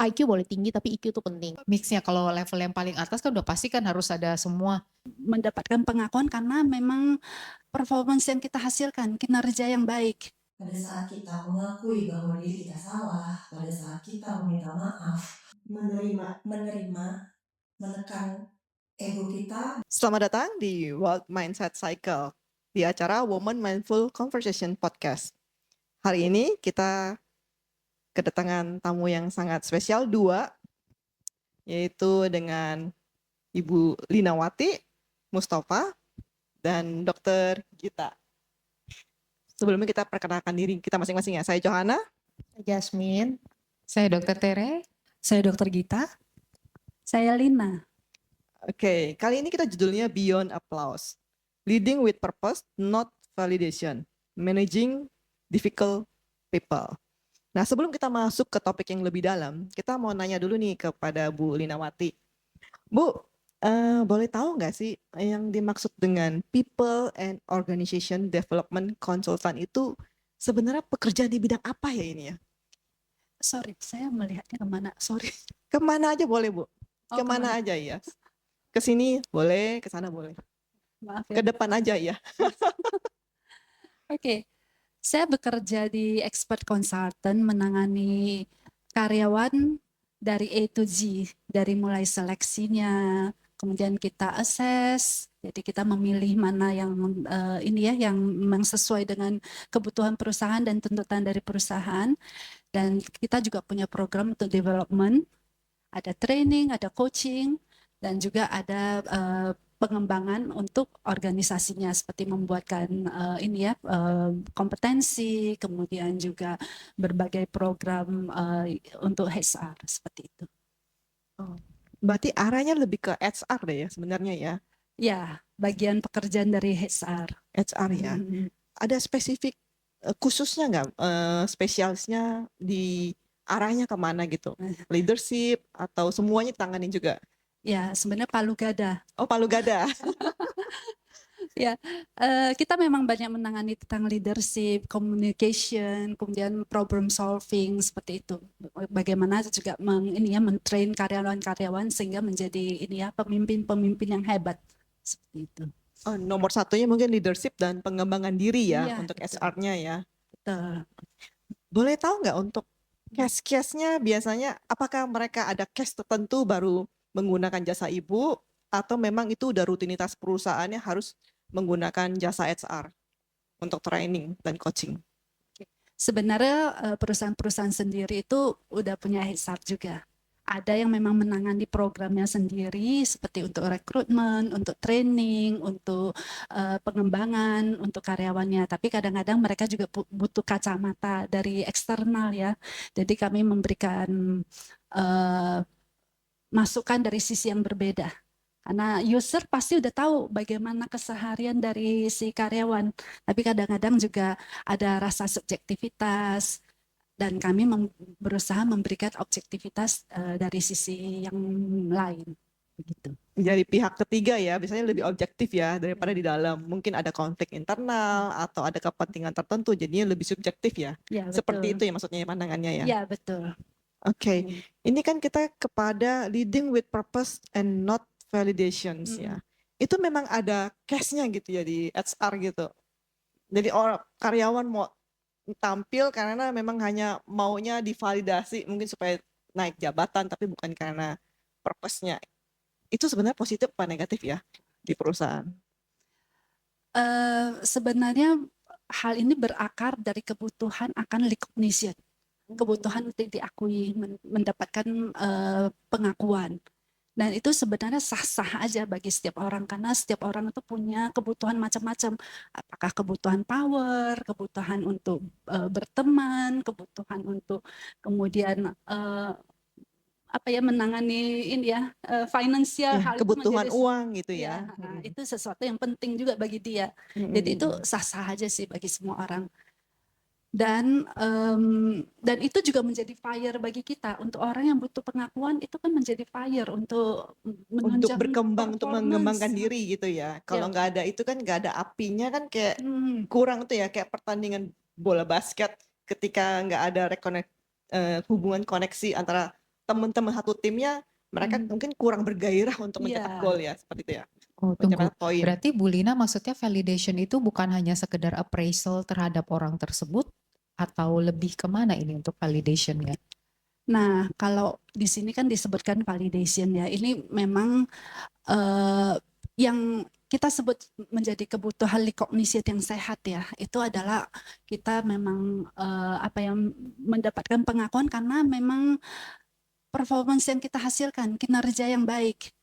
IQ boleh tinggi tapi IQ tuh penting. Mix-nya kalau level yang paling atas kan udah pasti kan harus ada semua. Mendapatkan pengakuan karena memang performance yang kita hasilkan, kinerja yang baik. Pada saat kita mengakui bahwa diri kita salah, pada saat kita meminta maaf, menerima, menekan ego kita. Selamat datang di World Mindset Cycle, di acara Woman Mindful Conversation Podcast. Hari ini kita kedatangan tamu yang sangat spesial, 2, yaitu dengan Ibu Linawati Mustafa dan Dr. Gita. Sebelumnya kita perkenalkan diri kita masing-masing ya. Saya Johanna. Jasmine. Saya Dr. Tere. Saya Dr. Gita. Saya Lina. Oke, kali ini kita judulnya Beyond Applause. Leading with Purpose, Not Validation. Managing Difficult People. Nah, sebelum kita masuk ke topik yang lebih dalam, kita mau nanya dulu nih kepada Bu Linawati. Bu, boleh tahu nggak sih yang dimaksud dengan People and Organization Development Consultant itu sebenarnya pekerjaan di bidang apa ya ini ya? Sorry, saya melihatnya kemana? Sorry. Kemana aja boleh, Bu? Kemana kemana? aja ya? Ke sini boleh, ke sana boleh. Maaf Ke ya. depan aja ya. Oke. Saya bekerja di expert consultant menangani karyawan dari A to Z, dari mulai seleksinya, kemudian kita assess, jadi kita memilih mana yang yang memang sesuai dengan kebutuhan perusahaan dan tuntutan dari perusahaan. Dan kita juga punya program untuk development, ada training, ada coaching, dan juga ada pengembangan untuk organisasinya seperti membuatkan kompetensi, kemudian juga berbagai program untuk HR seperti itu. Berarti arahnya lebih ke HR deh ya sebenarnya ya. Ya, bagian pekerjaan dari HR. HR ya. Ada spesifik khususnya nggak spesialisnya di arahnya kemana gitu? Leadership atau semuanya tanganin juga? Ya, sebenarnya palu gada. Oh, palu gada. Ya, kita memang banyak menangani tentang leadership, communication, kemudian problem solving seperti itu. Bagaimana juga men-train karyawan-karyawan sehingga menjadi pemimpin-pemimpin yang hebat seperti itu. Oh, nomor satunya mungkin leadership dan pengembangan diri ya, Iya, untuk betul. HR-nya ya. Betul. Boleh tahu nggak untuk case-case-nya biasanya apakah mereka ada case tertentu baru menggunakan jasa Ibu atau memang itu udah rutinitas perusahaannya harus menggunakan jasa HR untuk training dan coaching? Sebenarnya perusahaan-perusahaan sendiri itu udah punya HR juga. Ada yang memang menangani programnya sendiri seperti untuk rekrutmen, untuk training, untuk pengembangan, untuk karyawannya. Tapi kadang-kadang mereka juga butuh kacamata dari eksternal ya. Jadi kami memberikan masukan dari sisi yang berbeda. Karena user pasti udah tahu bagaimana keseharian dari si karyawan. Tapi kadang-kadang juga ada rasa subjektivitas, dan kami berusaha memberikan objektivitas dari sisi yang lain. Begitu. Jadi pihak ketiga ya, biasanya lebih objektif ya daripada di dalam. Mungkin ada konflik internal atau ada kepentingan tertentu, jadinya lebih subjektif ya. Ya, Seperti betul. itu ya maksudnya pandangannya ya. Ya, betul. Oke. Ini kan kita kepada leading with purpose and not validations ya. Itu memang ada case-nya gitu ya di HR gitu. Jadi orang karyawan mau tampil karena memang hanya maunya divalidasi mungkin supaya naik jabatan tapi bukan karena purpose-nya. Itu sebenarnya positif apa negatif ya di perusahaan? Sebenarnya hal ini berakar dari kebutuhan akan recognition, kebutuhan untuk diakui, mendapatkan pengakuan. Dan itu sebenarnya sah-sah aja bagi setiap orang karena setiap orang itu punya kebutuhan macam-macam. Apakah kebutuhan power, kebutuhan untuk berteman, kebutuhan untuk kemudian menangani finansial, Ya, hal kebutuhan itu menjadi uang gitu ya. itu sesuatu yang penting juga bagi dia. Jadi itu sah-sah aja sih bagi semua orang. Dan itu juga menjadi fire bagi kita. Untuk orang yang butuh pengakuan itu kan menjadi fire untuk menunjang berkembang, untuk mengembangkan performance. diri gitu ya. Kalau Ya. nggak ada itu kan nggak ada apinya kan kayak kurang tuh ya, kayak pertandingan bola basket ketika nggak ada hubungan koneksi antara teman-teman satu timnya mereka mungkin kurang bergairah untuk mencetak Iya. gol ya, seperti itu ya. Oh, tunggu. Mencetak poin. Berarti Bu Lina maksudnya validation itu bukan hanya sekedar appraisal terhadap orang tersebut atau lebih kemana ini untuk validationnya? Nah, kalau di sini kan disebutkan validation ya. Ini memang yang kita sebut menjadi kebutuhan kognitif yang sehat ya. Itu adalah kita memang mendapatkan pengakuan karena memang performance yang kita hasilkan, kinerja yang baik.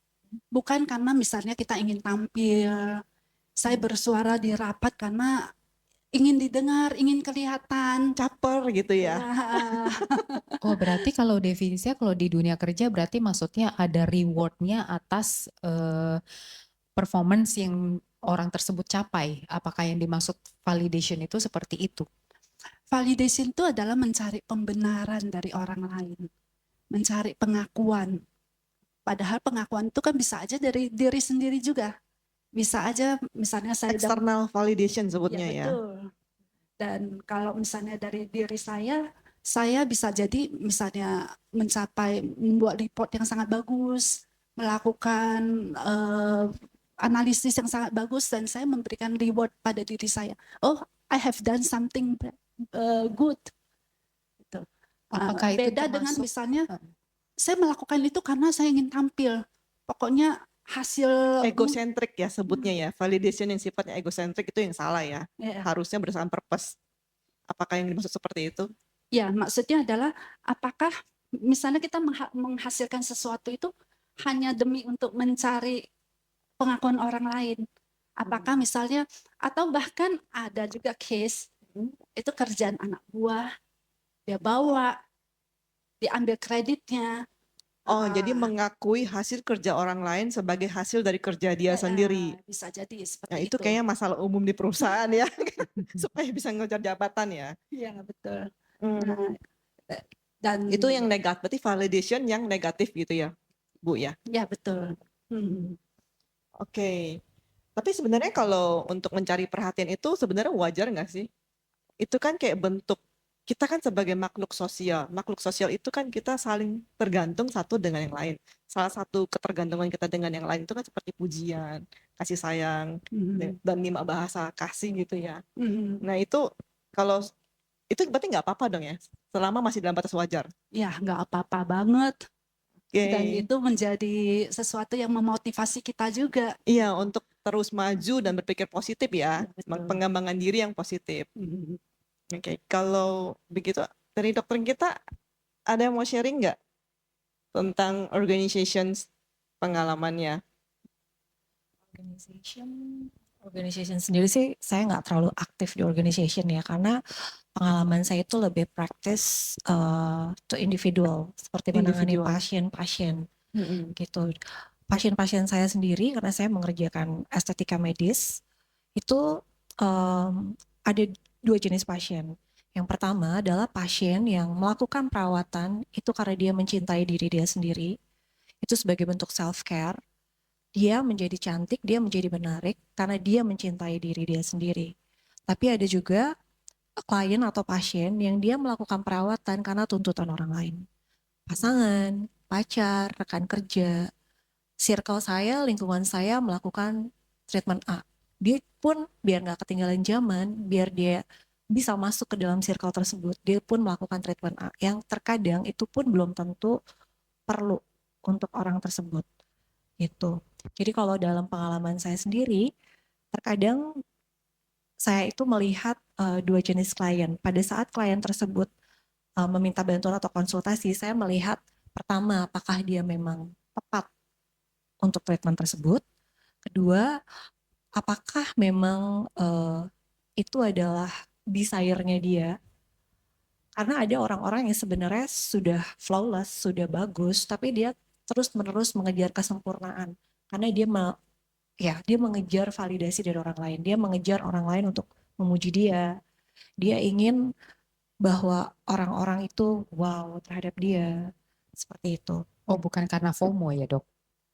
Bukan karena misalnya kita ingin tampil. Saya bersuara di rapat karena ingin didengar, ingin kelihatan. Caper gitu ya. Wah, Oh, berarti kalau definisinya kalau di dunia kerja berarti maksudnya ada rewardnya atas performance yang orang tersebut capai. Apakah yang dimaksud validation itu seperti itu? validation itu adalah mencari pembenaran dari orang lain, mencari pengakuan. Padahal pengakuan itu kan bisa aja dari diri sendiri juga. Bisa aja misalnya saya External validation sebutnya ya. betul. Dan kalau misalnya dari diri saya bisa jadi misalnya membuat report yang sangat bagus, melakukan analisis yang sangat bagus, dan saya memberikan reward pada diri saya. Oh, I have done something good. Gitu. Apakah itu Beda dengan termasuk- misalnya saya melakukan itu karena saya ingin tampil. Pokoknya hasil Egocentrik ya sebutnya ya. Validation yang sifatnya egocentrik itu yang salah ya. ya, Harusnya berdasarkan purpose. Apakah yang dimaksud seperti itu? ya, maksudnya adalah apakah misalnya kita menghasilkan sesuatu itu hanya demi untuk mencari pengakuan orang lain. Apakah misalnya, atau bahkan ada juga case, itu kerjaan anak buah, dia bawa, diambil kreditnya. Oh, jadi mengakui hasil kerja orang lain sebagai hasil dari kerja dia sendiri. Bisa jadi seperti Nah, itu itu. kayaknya masalah umum di perusahaan ya. Supaya bisa ngejar jabatan ya. Iya, betul. Hmm. Nah, dan Itu yang negatif, berarti validation yang negatif gitu ya, Bu ya. ya betul. Oke. Tapi sebenarnya kalau untuk mencari perhatian itu sebenarnya wajar nggak sih? Itu kan kayak bentuk kita kan sebagai makhluk sosial. Makhluk sosial itu kan kita saling tergantung satu dengan yang lain. Salah satu ketergantungan kita dengan yang lain itu kan seperti pujian, kasih sayang, dan 5 bahasa kasih gitu ya. Nah itu kalau itu berarti nggak apa-apa dong ya, selama masih dalam batas wajar. Ya, nggak apa-apa banget. Oke. Dan itu menjadi sesuatu yang memotivasi kita juga. Iya, untuk terus maju dan berpikir positif ya, Betul. pengembangan diri yang positif. Oke, kalau begitu dari dokter kita ada yang mau sharing nggak tentang organizations pengalamannya? Organization sendiri sih saya nggak terlalu aktif di organization ya, karena pengalaman saya itu lebih praktis to individual, seperti menangani Individual. pasien-pasien gitu. Pasien-pasien saya sendiri, karena saya mengerjakan estetika medis, itu ada 2 jenis pasien. Yang pertama adalah pasien yang melakukan perawatan itu karena dia mencintai diri dia sendiri, itu sebagai bentuk self care. Dia menjadi cantik, dia menjadi menarik karena dia mencintai diri dia sendiri. Tapi ada juga klien atau pasien yang dia melakukan perawatan karena tuntutan orang lain. Pasangan, pacar, rekan kerja, circle saya, lingkungan saya melakukan treatment A. Dia pun biar nggak ketinggalan zaman, biar dia bisa masuk ke dalam circle tersebut, dia pun melakukan treatment A. Yang terkadang itu pun belum tentu perlu untuk orang tersebut. Gitu. Jadi kalau dalam pengalaman saya sendiri, terkadang saya itu melihat 2 jenis klien. Pada saat klien tersebut meminta bantuan atau konsultasi, saya melihat pertama apakah dia memang tepat untuk treatment tersebut. Kedua, apakah memang itu adalah desire-nya dia. Karena ada orang-orang yang sebenarnya sudah flawless, sudah bagus, tapi dia terus-menerus mengejar kesempurnaan. Karena dia mengejar validasi dari orang lain. Dia mengejar orang lain untuk memuji dia. Dia ingin bahwa orang-orang itu wow terhadap dia. Seperti itu. Oh, bukan karena FOMO ya, Dok?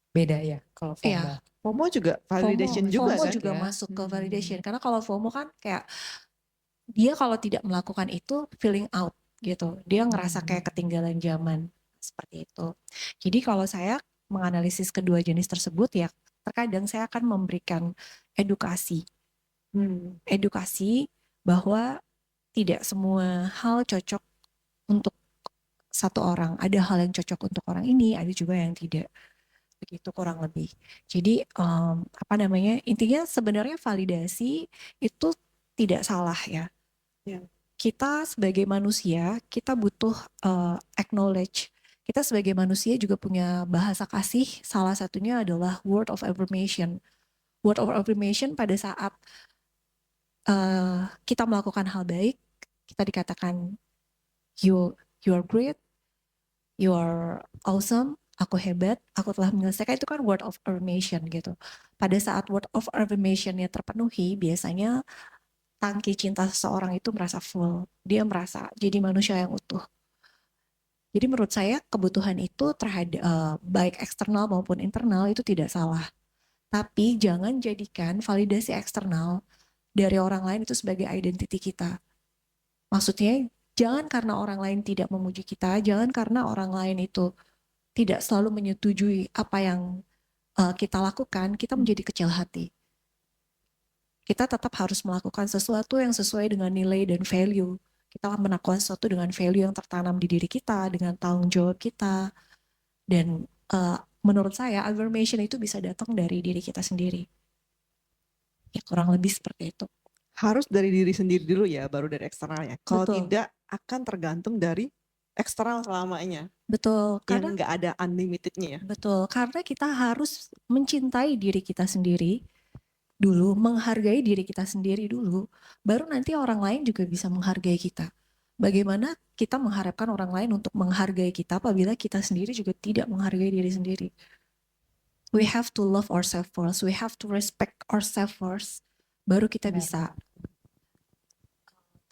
Beda ya kalau FOMO. Iya. FOMO juga validation juga FOMO kan? juga ya. masuk ke validation. Karena kalau FOMO kan kayak dia kalau tidak melakukan itu feeling out gitu. Dia ngerasa kayak ketinggalan zaman. seperti itu. Jadi kalau saya menganalisis kedua jenis tersebut ya terkadang saya akan memberikan edukasi. Edukasi bahwa tidak semua hal cocok untuk satu orang. Ada hal yang cocok untuk orang ini, ada juga yang tidak. Begitu kurang lebih. Jadi apa namanya? Intinya sebenarnya validasi itu tidak salah ya. Ya. Kita sebagai manusia, kita butuh acknowledge. Kita sebagai manusia juga punya bahasa kasih. Salah satunya adalah word of affirmation. Word of affirmation pada saat kita melakukan hal baik, kita dikatakan you are great, you are awesome, aku hebat, aku telah menyelesaikan, itu kan word of affirmation gitu. Pada saat word of affirmation-nya terpenuhi, biasanya tangki cinta seseorang itu merasa full. Dia merasa jadi manusia yang utuh. Jadi menurut saya kebutuhan itu terhadap baik eksternal maupun internal itu tidak salah. Tapi jangan jadikan validasi eksternal dari orang lain itu sebagai identiti kita. Maksudnya jangan karena orang lain tidak memuji kita, jangan karena orang lain itu tidak selalu menyetujui apa yang kita lakukan, kita menjadi kecil hati. Kita tetap harus melakukan sesuatu yang sesuai dengan nilai dan value. Kita melakukan sesuatu dengan value yang tertanam di diri kita, dengan tanggung jawab kita. Dan menurut saya, affirmation itu bisa datang dari diri kita sendiri. Ya kurang lebih seperti itu. Harus dari diri sendiri dulu ya, baru dari eksternalnya. Kalau Betul. tidak akan tergantung dari eksternal selamanya. Betul, Yang karena nggak ada unlimitednya ya. betul, karena kita harus mencintai diri kita sendiri dulu, menghargai diri kita sendiri dulu, baru nanti orang lain juga bisa menghargai kita. Bagaimana kita mengharapkan orang lain untuk menghargai kita apabila kita sendiri juga tidak menghargai diri sendiri? We have to love ourselves first, we have to respect ourselves first, baru kita Benar. bisa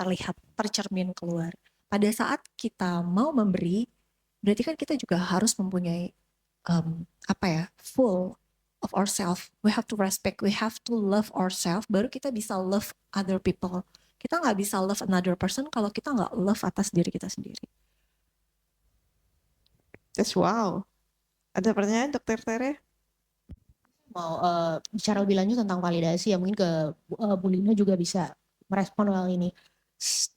terlihat, tercermin keluar. Pada saat kita mau memberi, berarti kan kita juga harus mempunyai full of ourselves. We have to respect, we have to love ourselves, baru kita bisa love other people. Kita nggak bisa love another person kalau kita nggak love atas diri kita sendiri. That's wow. Ada pertanyaan Dr. Tere? Mau bicara lebih lanjut tentang validasi ya, mungkin ke Bu Lina juga bisa merespon hal ini.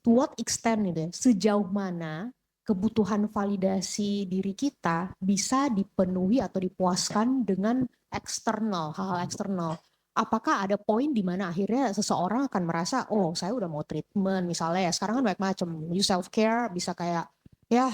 To what extent gitu ya, sejauh mana kebutuhan validasi diri kita bisa dipenuhi atau dipuaskan dengan eksternal, hal-hal eksternal. Apakah ada poin di mana akhirnya seseorang akan merasa, oh saya udah mau treatment misalnya ya, sekarang kan banyak macam, you self care bisa kayak ya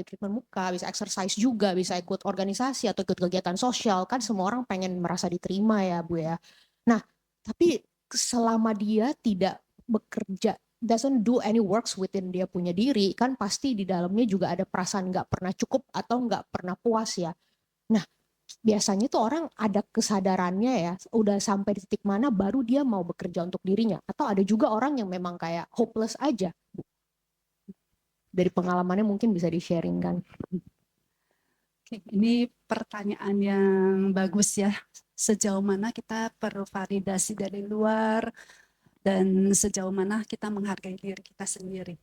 treatment muka, bisa exercise juga, bisa ikut organisasi atau ikut kegiatan sosial, kan semua orang pengen merasa diterima ya Bu ya. Nah tapi selama dia tidak bekerja, doesn't do any works within dia punya diri, kan pasti di dalamnya juga ada perasaan nggak pernah cukup atau nggak pernah puas ya. Nah biasanya tuh orang ada kesadarannya ya, udah sampai di titik mana baru dia mau bekerja untuk dirinya, atau ada juga orang yang memang kayak hopeless aja. Dari pengalamannya mungkin bisa di-sharing kan. Oke, ini pertanyaan yang bagus ya. Sejauh mana kita perlu validasi dari luar dan sejauh mana kita menghargai diri kita sendiri.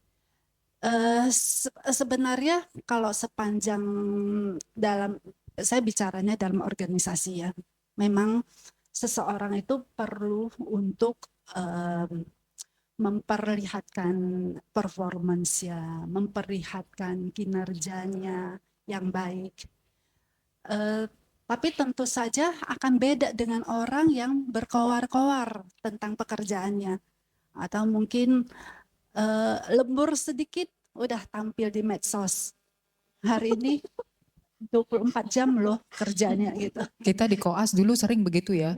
Sebenarnya kalau sepanjang dalam, saya bicaranya dalam organisasi ya, memang seseorang itu perlu untuk memperlihatkan performance-nya, memperlihatkan kinerjanya yang baik. Tapi tentu saja akan beda dengan orang yang berkoar-koar tentang pekerjaannya. Atau mungkin lembur sedikit, udah tampil di medsos. Hari ini 24 jam loh kerjanya gitu. Kita di koas dulu sering begitu ya.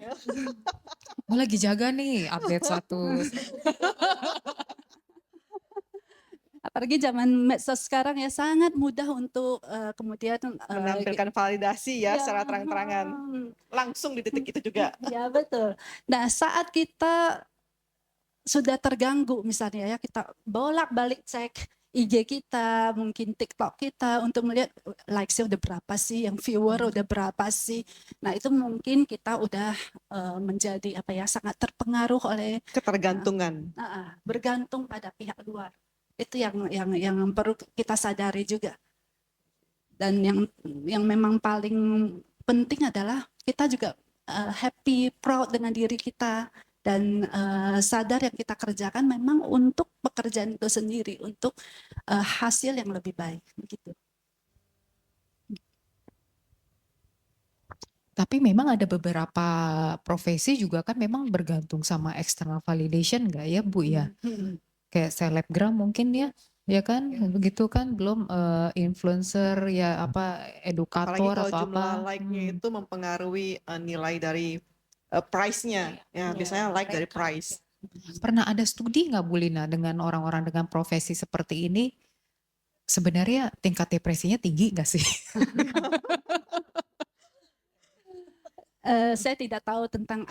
Oh lagi jaga nih update status. Apalagi zaman medsos sekarang ya sangat mudah untuk kemudian Menampilkan validasi ya, ya, secara terang-terangan. Langsung di detik itu juga. ya betul. Nah saat kita sudah terganggu misalnya ya, kita bolak-balik cek IG kita, mungkin TikTok kita untuk melihat likes-nya udah berapa sih, yang viewer udah berapa sih. Nah itu mungkin kita udah menjadi sangat terpengaruh oleh Ketergantungan. bergantung pada pihak luar. Itu yang perlu kita sadari juga. Dan yang memang paling penting adalah kita juga happy, proud dengan diri kita, dan sadar yang kita kerjakan memang untuk pekerjaan itu sendiri, untuk hasil yang lebih baik begitu. Tapi memang ada beberapa profesi juga kan memang bergantung sama external validation nggak ya Bu ya? Kayak selebgram mungkin ya kan begitu kan, belum influencer ya, apa Apalagi edukator kalau atau jumlah apa. like-nya itu mempengaruhi nilai dari price-nya. Ya, biasanya like dari price. Pernah ada studi nggak Bu Lina dengan orang-orang dengan profesi seperti ini sebenarnya tingkat depresinya tinggi nggak sih? Saya tidak tahu tentang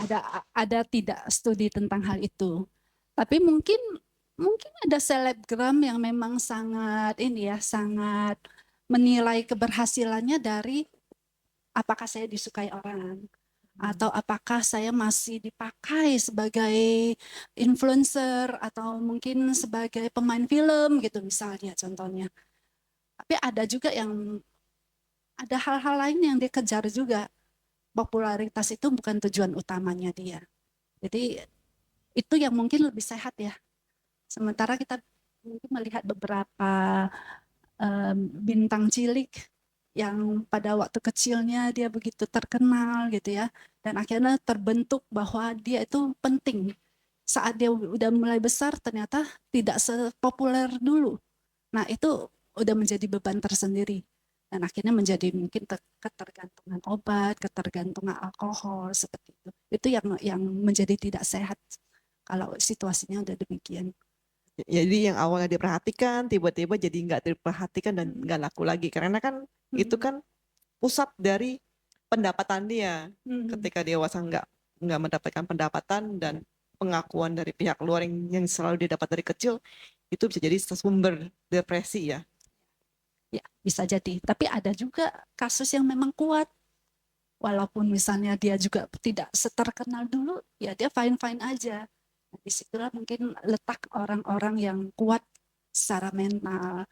ada tidak studi tentang hal itu. Tapi mungkin ada selebgram yang memang sangat sangat menilai keberhasilannya dari apakah saya disukai orang, atau apakah saya masih dipakai sebagai influencer atau mungkin sebagai pemain film gitu misalnya contohnya. Tapi ada juga ada hal-hal lain yang dia kejar juga. Popularitas itu bukan tujuan utamanya dia. Jadi itu yang mungkin lebih sehat ya. Sementara kita mungkin melihat beberapa bintang cilik yang pada waktu kecilnya dia begitu terkenal gitu ya, dan akhirnya terbentuk bahwa dia itu penting. Saat dia udah mulai besar ternyata tidak sepopuler dulu. Nah itu udah menjadi beban tersendiri. Dan akhirnya menjadi mungkin ketergantungan obat, ketergantungan alkohol seperti itu. Itu yang menjadi tidak sehat kalau situasinya udah demikian. Jadi yang awalnya diperhatikan, tiba-tiba jadi nggak diperhatikan dan nggak laku lagi. Karena kan itu kan pusat dari pendapatan dia. Ketika dewasa nggak mendapatkan pendapatan dan pengakuan dari pihak luar yang selalu dia dapat dari kecil, itu bisa jadi sumber depresi ya. Ya, bisa jadi. Tapi ada juga kasus yang memang kuat. Walaupun misalnya dia juga tidak seterkenal dulu, ya dia fine-fine aja. Nah, disitulah mungkin letak orang-orang yang kuat secara mental,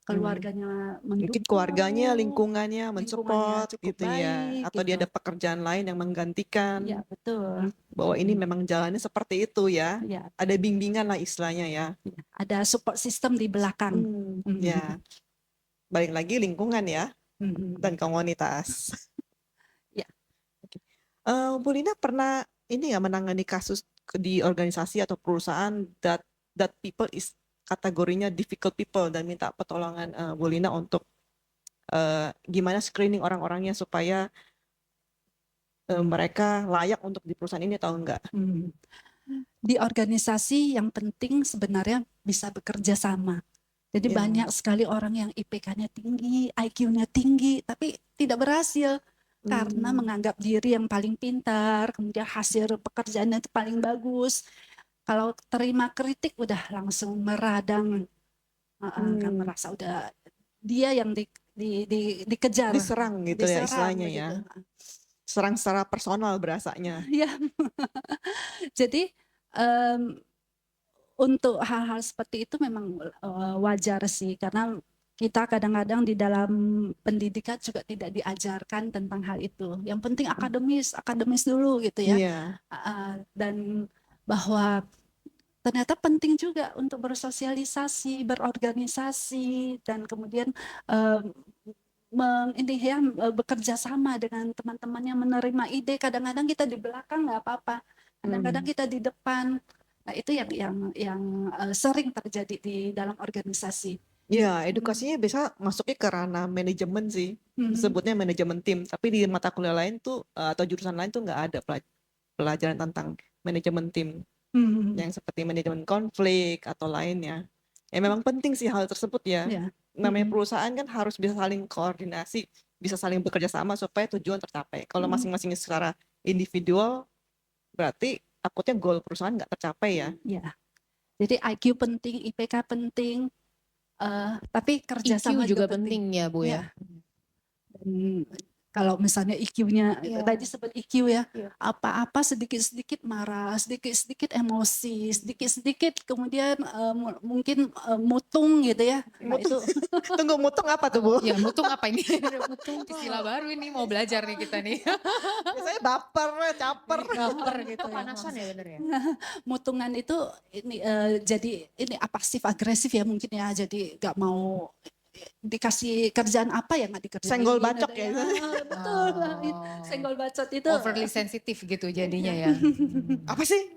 keluarganya Mungkin mendukung, keluarganya, lingkungannya lingkungannya mensupport cukup gitu ya. baik Atau dia gitu. ada pekerjaan lain yang menggantikan. Ya, betul. Bahwa ini memang jalannya seperti itu ya. Ya, Ada bimbingan lah istilahnya ya. ada support system di belakang. Ya, balik lagi lingkungan ya dan komunitas. Ya. Bu Lina pernah ini ya menangani kasus di organisasi atau perusahaan that people is kategorinya difficult people dan minta pertolongan Bu Lina untuk gimana screening orang-orangnya supaya mereka layak untuk di perusahaan ini atau enggak? Di organisasi yang penting sebenarnya bisa bekerja sama. Jadi Ya. banyak sekali orang yang IPK-nya tinggi, IQ-nya tinggi, tapi tidak berhasil karena menganggap diri yang paling pintar, kemudian hasil pekerjaannya itu paling bagus. Kalau terima kritik udah langsung meradang, kan merasa udah dia yang dikejar, Diserang gitu ya istilahnya ya. begitu. Serang secara personal berasanya. Ya, jadi untuk hal-hal seperti itu memang wajar sih, karena kita kadang-kadang di dalam pendidikan juga tidak diajarkan tentang hal itu. Yang penting akademis dulu gitu ya. Iya. Dan bahwa ternyata penting juga untuk bersosialisasi, berorganisasi, dan kemudian bekerja sama dengan teman-teman yang menerima ide. Kadang-kadang kita di belakang nggak apa-apa, kadang-kadang kita di depan. Nah, itu yang sering terjadi di dalam organisasi. Ya, edukasinya biasa masuknya ke ranah manajemen sih. Sebutnya manajemen tim, tapi di mata kuliah lain tuh atau jurusan lain tuh nggak ada pelajaran tentang manajemen tim. Yang seperti manajemen konflik atau lainnya. Ya memang penting sih hal tersebut ya. Namanya perusahaan kan harus bisa saling koordinasi, bisa saling bekerja sama supaya tujuan tercapai. Kalau masing-masing secara individual, berarti takutnya goal perusahaan nggak tercapai ya. Ya, jadi IQ penting, IPK penting, tapi kerjasama EQ juga penting ya Bu ya. Kalau misalnya IQ-nya Iya. tadi sebut IQ ya, Iya. apa-apa sedikit-sedikit marah, sedikit-sedikit emosi, sedikit-sedikit kemudian mungkin mutung gitu ya. Nah itu Tunggu, mutung apa tuh Bu? Ya mutung apa ini? Mutung istilah baru ini, mau belajar nih kita nih. Biasanya baper, caper. baper gitu ya. Kepanasan ya bener ya. Mutungan itu ini jadi ini pasif agresif ya mungkin ya, jadi nggak mau dikasih kerjaan apa ya nggak dikerjain. Senggol bacok ya. Betul. Oh. Senggol bacot itu Overly sensitif gitu jadinya ya. Apa sih?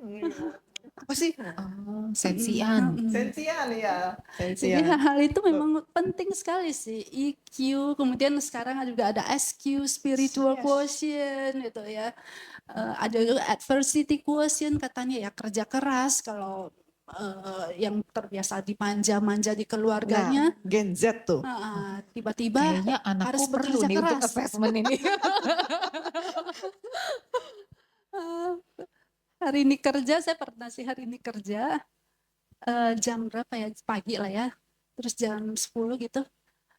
Apa sih? Oh, sensian. Sensian ya. Jadi Sensian. hal itu memang penting sekali sih, EQ, kemudian sekarang juga ada SQ, spiritual quotient gitu ya. Ada juga adversity quotient, katanya ya kerja keras kalau yang terbiasa dimanja-manja di keluarganya, Nah, Gen Z tuh. tiba-tiba Kayaknya anakku harus perlu bekerja nih untuk keras. assessment ini. Hari ini kerja, saya pernah sih hari ini kerja jam berapa ya, pagi lah ya, terus jam 10 gitu.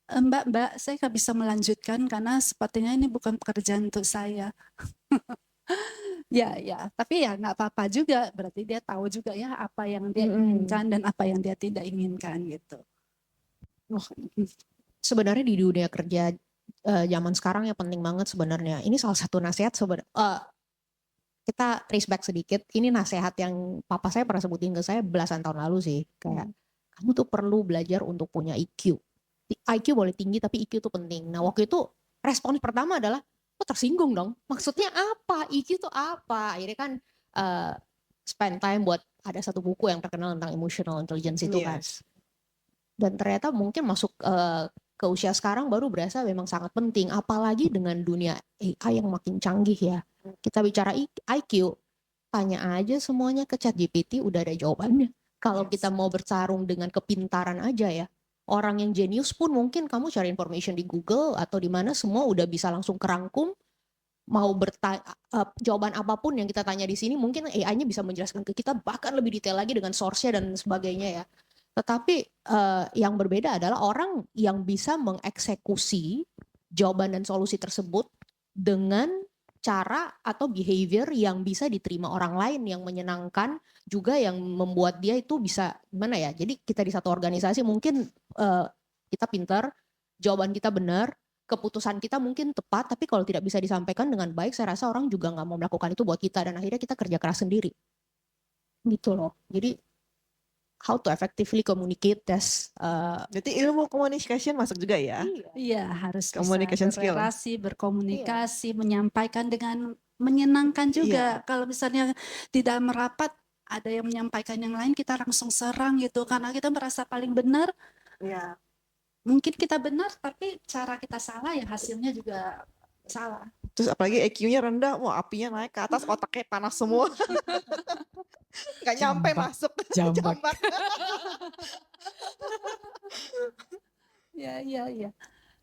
Mbak, saya nggak bisa melanjutkan karena sepertinya ini bukan pekerjaan untuk saya. Ya, tapi ya nggak apa-apa juga, berarti dia tahu juga ya apa yang dia inginkan dan apa yang dia tidak inginkan gitu. Sebenarnya di dunia kerja zaman sekarang yang penting banget sebenarnya. Ini salah satu nasihat sebenarnya. Kita trace back sedikit. Ini nasihat yang papa saya pernah sebutin ke saya belasan tahun lalu sih. Kayak kamu tuh perlu belajar untuk punya IQ. IQ boleh tinggi tapi IQ itu penting. Nah waktu itu respons pertama adalah, oh tersinggung dong. Maksudnya apa? IQ itu apa? Akhirnya kan spend time buat ada satu buku yang terkenal tentang emotional intelligence itu kan. Yes. Dan ternyata mungkin masuk ke usia sekarang baru berasa memang sangat penting. Apalagi dengan dunia AI yang makin canggih ya. Kita bicara IQ, tanya aja semuanya ke ChatGPT udah ada jawabannya. Kalau kita mau bertarung dengan kepintaran aja ya. Orang yang jenius pun mungkin kamu cari information di Google atau di mana semua udah bisa langsung kerangkum. Mau jawaban apapun yang kita tanya di sini mungkin AI-nya bisa menjelaskan ke kita bahkan lebih detail lagi dengan source-nya dan sebagainya ya. Tetapi yang berbeda adalah orang yang bisa mengeksekusi jawaban dan solusi tersebut dengan cara atau behavior yang bisa diterima orang lain, yang menyenangkan juga, yang membuat dia itu bisa gimana ya. Jadi kita di satu organisasi mungkin kita pintar, jawaban kita benar, keputusan kita mungkin tepat, tapi kalau tidak bisa disampaikan dengan baik, saya rasa orang juga nggak mau melakukan itu buat kita dan akhirnya kita kerja keras sendiri. Gitu loh. Jadi how to effectively communicate, Jadi ilmu communication masuk juga ya. Iya, harus Communication bisa skill. berrelasi, berkomunikasi, menyampaikan dengan menyenangkan juga. Kalau misalnya tidak merapat, ada yang menyampaikan yang lain, kita langsung serang gitu. Karena kita merasa paling benar. Iya. Mungkin kita benar, tapi cara kita salah, ya hasilnya juga salah. Terus apalagi EQ-nya rendah, wah apinya naik ke atas, otaknya panas semua. Gak nyampe Jambak. masuk. Jambak. Ya.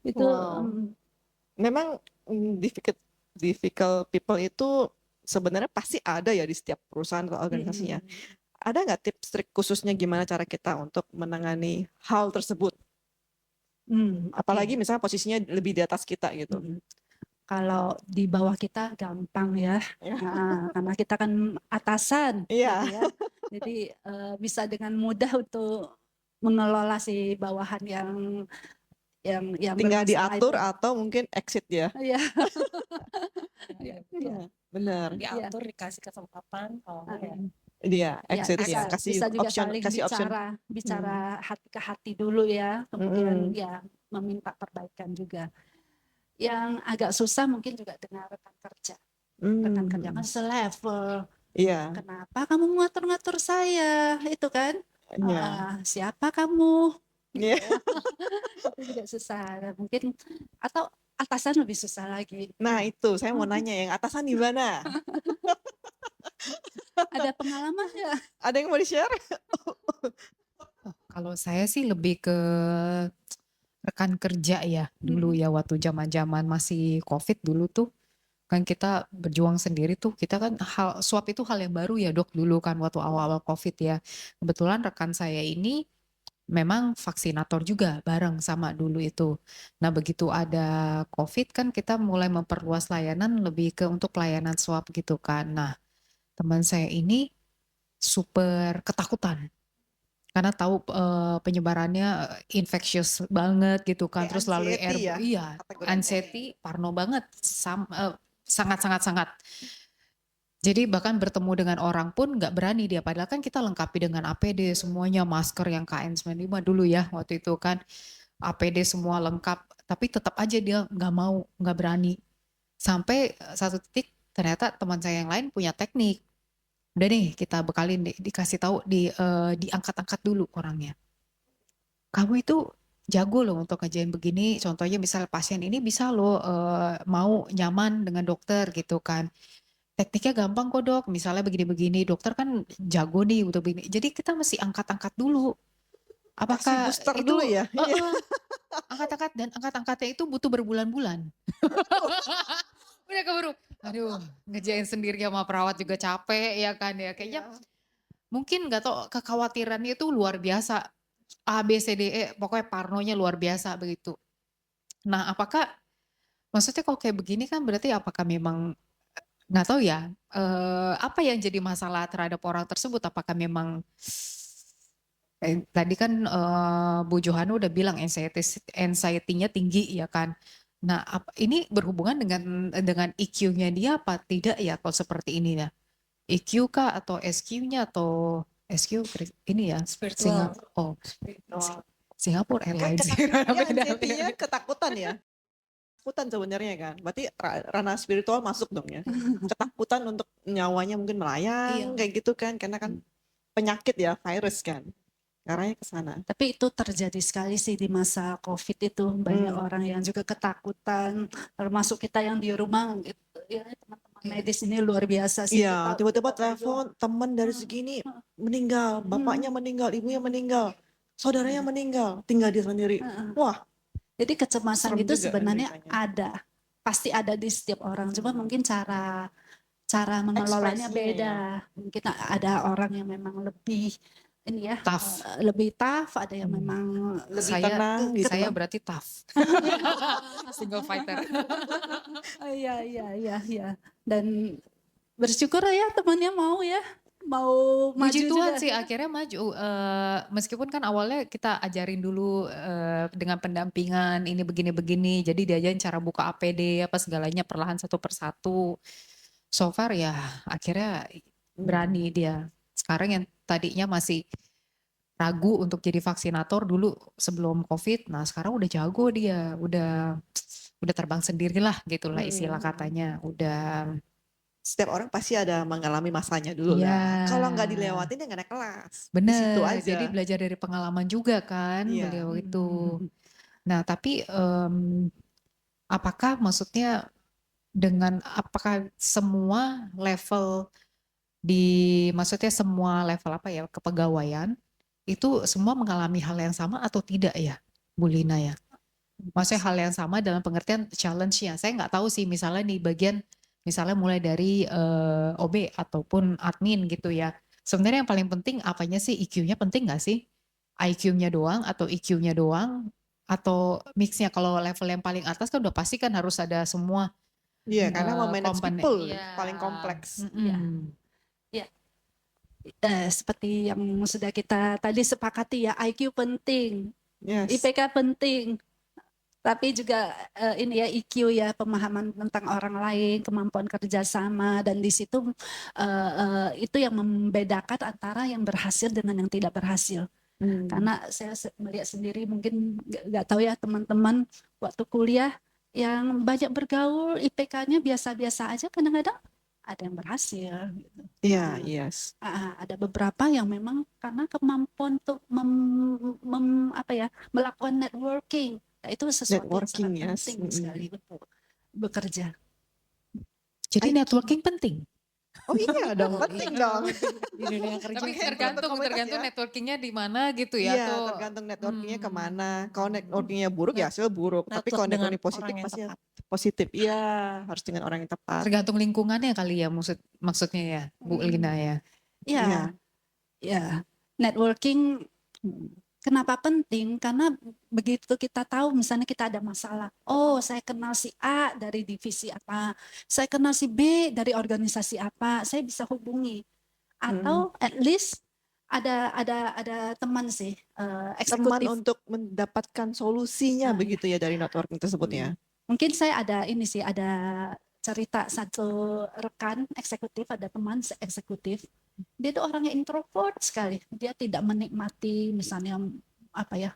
Itu Wow. Memang difficult people itu sebenarnya pasti ada ya di setiap perusahaan atau organisasinya. Ada nggak tips trik khususnya gimana cara kita untuk menangani hal tersebut? Apalagi misalnya posisinya lebih di atas kita gitu. Kalau di bawah kita gampang ya, karena kita kan atasan, Iya. gitu ya. Jadi bisa dengan mudah untuk mengelola si bawahan yang Tinggal bermasalah diatur itu. atau mungkin exit ya. Iya. Iya, benar. Diatur, dikasih kesempatan, kalau enggak ya Dia exit ya, bisa, kasih bisa juga option, saling kasih option. bicara hati ke hati dulu ya, kemudian ya meminta perbaikan juga. Yang agak susah mungkin juga dengan rekan kerja. Rekan kerja kan selevel. Iya. Kenapa kamu ngatur-ngatur saya? Itu kan. Iya. Siapa kamu? Iya. Itu juga susah. Mungkin atau atasan lebih susah lagi. Nah itu saya mau nanya yang atasan di mana? Ada pengalaman ya? Ada yang mau di-share? Kalau saya sih lebih ke rekan kerja ya dulu ya, waktu zaman-zaman masih COVID dulu tuh kan kita berjuang sendiri tuh, kita kan swab itu hal yang baru ya Dok dulu kan waktu awal-awal COVID ya. Kebetulan rekan saya ini memang vaksinator juga bareng sama dulu itu. Nah begitu ada COVID kan kita mulai memperluas layanan lebih ke untuk pelayanan swab gitu kan. Nah teman saya ini super ketakutan karena tahu penyebarannya infectious banget gitu kan. Kayak Terus lalu anxiety ya, iya, kategorinya. anxiety parno banget, sangat. Jadi bahkan bertemu dengan orang pun nggak berani dia. Padahal kan kita lengkapi dengan APD semuanya, masker yang KN95 dulu ya waktu itu kan. APD semua lengkap. Tapi tetap aja dia nggak mau, nggak berani. Sampai satu titik ternyata teman saya yang lain punya teknik. Udah nih kita bekalin, dikasih tahu, diangkat-angkat dulu orangnya. Kamu itu jago loh untuk ngerjain begini. Contohnya misal pasien ini bisa loh mau nyaman dengan dokter gitu kan. Tekniknya gampang kok dok, misalnya begini-begini, dokter kan jago nih untuk begini. Jadi kita mesti angkat-angkat dulu. Kasih Apakah booster itu dulu ya. Iya. angkat-angkat dan angkat-angkatnya itu butuh berbulan-bulan. Udah keburu, aduh ngerjain sendiri sama perawat juga capek ya kan ya. Kayaknya mungkin nggak tau kekhawatirannya itu luar biasa. A, B, C, D, E, pokoknya parnonya luar biasa begitu. Nah apakah, maksudnya kalau kayak begini kan berarti apakah memang nggak tahu ya, apa yang jadi masalah terhadap orang tersebut? Apakah memang tadi kan Bu Johana udah bilang anxiety-nya tinggi ya kan. Nah, ini berhubungan dengan EQ-nya dia apa tidak ya kalau seperti ini ya? EQ kah atau SQ-nya atau SQ ini ya? Spiritual. Singapore Kan Airlines. ketakutannya, anxiety-nya ketakutan ya. Ketakutan sebenarnya kan. Berarti ranah spiritual masuk dong ya. Ketakutan untuk nyawanya mungkin melayang kayak gitu kan. Karena kan penyakit ya, virus kan. Arahnya ke sana. Tapi itu terjadi sekali sih di masa COVID itu, banyak orang yang juga ketakutan, termasuk kita yang di rumah gitu ya, teman-teman medis ini luar biasa sih. Iya, Kita tiba-tiba berjuang. telepon teman dari segini meninggal, bapaknya meninggal, ibunya meninggal, saudaranya meninggal, tinggal dia sendiri. Wah, Jadi kecemasan serem itu juga kan sebenarnya beritanya. ada, pasti ada di setiap orang. Cuma mungkin cara mengelolanya Ekspresinya beda. ya. Mungkin ada orang yang memang lebih ini ya, Tough. lebih tough, ada yang memang Lebih tenang gitu Saya kan. berarti tough. Single fighter. Iya. Dan bersyukur ya temannya mau maju Puji Tuhan juga. sih akhirnya maju. Meskipun kan awalnya kita ajarin dulu dengan pendampingan ini begini-begini. Jadi diajarin cara buka APD apa segalanya perlahan satu persatu. So far ya akhirnya berani dia. Sekarang yang tadinya masih ragu untuk jadi vaksinator dulu sebelum COVID. Nah sekarang udah jago dia. Udah terbang sendirilah gitulah istilah katanya. Udah. Setiap orang pasti ada mengalami masanya dulu Iya. lah. Kalau nggak dilewatin ya nggak naik kelas. Di Bener, situ aja. jadi belajar dari pengalaman juga kan Iya. beliau itu. Nah tapi apakah maksudnya apakah semua level maksudnya semua level apa ya kepegawaian itu semua mengalami hal yang sama atau tidak ya Bu Lina ya? Maksudnya hal yang sama dalam pengertian challenge-nya. Saya nggak tahu sih misalnya di bagian misalnya mulai dari OB ataupun admin gitu ya. Sebenarnya yang paling penting apanya sih? EQ-nya penting nggak sih? IQ-nya doang atau EQ-nya doang? Atau mix-nya kalau level yang paling atas kan udah pasti kan harus ada semua Iya, karena memanage komponen. people Iya. paling kompleks. Seperti yang sudah kita tadi sepakati ya, IQ penting, Yes. IPK penting, tapi juga ini ya EQ ya, pemahaman tentang orang lain, kemampuan kerjasama, dan di situ itu yang membedakan antara yang berhasil dengan yang tidak berhasil. Karena saya melihat sendiri, mungkin nggak tahu ya teman-teman, waktu kuliah yang banyak bergaul IPK-nya biasa-biasa aja, kadang-kadang ada yang berhasil gitu. Iya, yes. Ada beberapa yang memang karena kemampuan untuk melakukan networking. Nah, itu sesuatu Networking, yang yes. sangat penting sekali untuk bekerja. Jadi networking penting. Oh iya dong, penting dong. Di dunia kerja. Tapi tergantung networkingnya di mana gitu ya. Iya, Tuh. tergantung networkingnya kemana. Kalau networkingnya buruk ya hasil buruk. Tapi kalau Network dengan networking positif orang yang pasti tepat. positif. Iya, harus dengan orang yang tepat. Tergantung lingkungannya kali ya maksudnya ya Bu Lina ya. Ya, networking Kenapa penting? Karena begitu kita tahu misalnya kita ada masalah, oh saya kenal si A dari divisi apa, saya kenal si B dari organisasi apa, saya bisa hubungi. Atau at least ada teman sih Teman eksekutif. untuk mendapatkan solusinya Nah, begitu ya dari networking tersebut ya. Mungkin saya ada ini sih, ada cerita satu rekan eksekutif, ada teman eksekutif. Dia tuh orangnya introvert sekali. Dia tidak menikmati misalnya apa ya,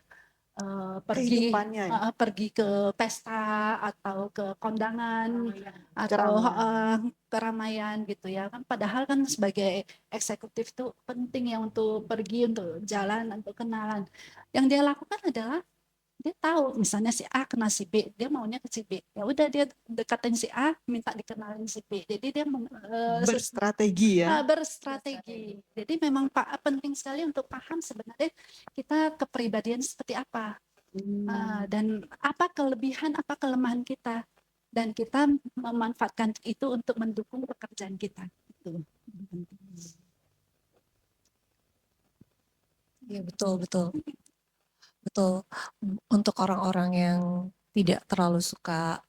Kehidupannya ya. pergi ke pesta atau ke kondangan atau Keramaian. keramaian gitu ya kan. Padahal kan sebagai eksekutif tuh penting ya untuk pergi, untuk jalan, untuk kenalan. Yang dia lakukan adalah dia tahu misalnya si A kenal si B, dia maunya ke si B, ya udah dia dekatin si A, minta dikenalin si B. Jadi dia Berstrategi ya. berstrategi. Jadi memang penting sekali untuk paham sebenarnya kita kepribadian seperti apa. Dan apa kelebihan, apa kelemahan kita, dan kita memanfaatkan itu untuk mendukung pekerjaan kita. Itu. Iya, betul, betul. Betul. Untuk orang-orang yang tidak terlalu suka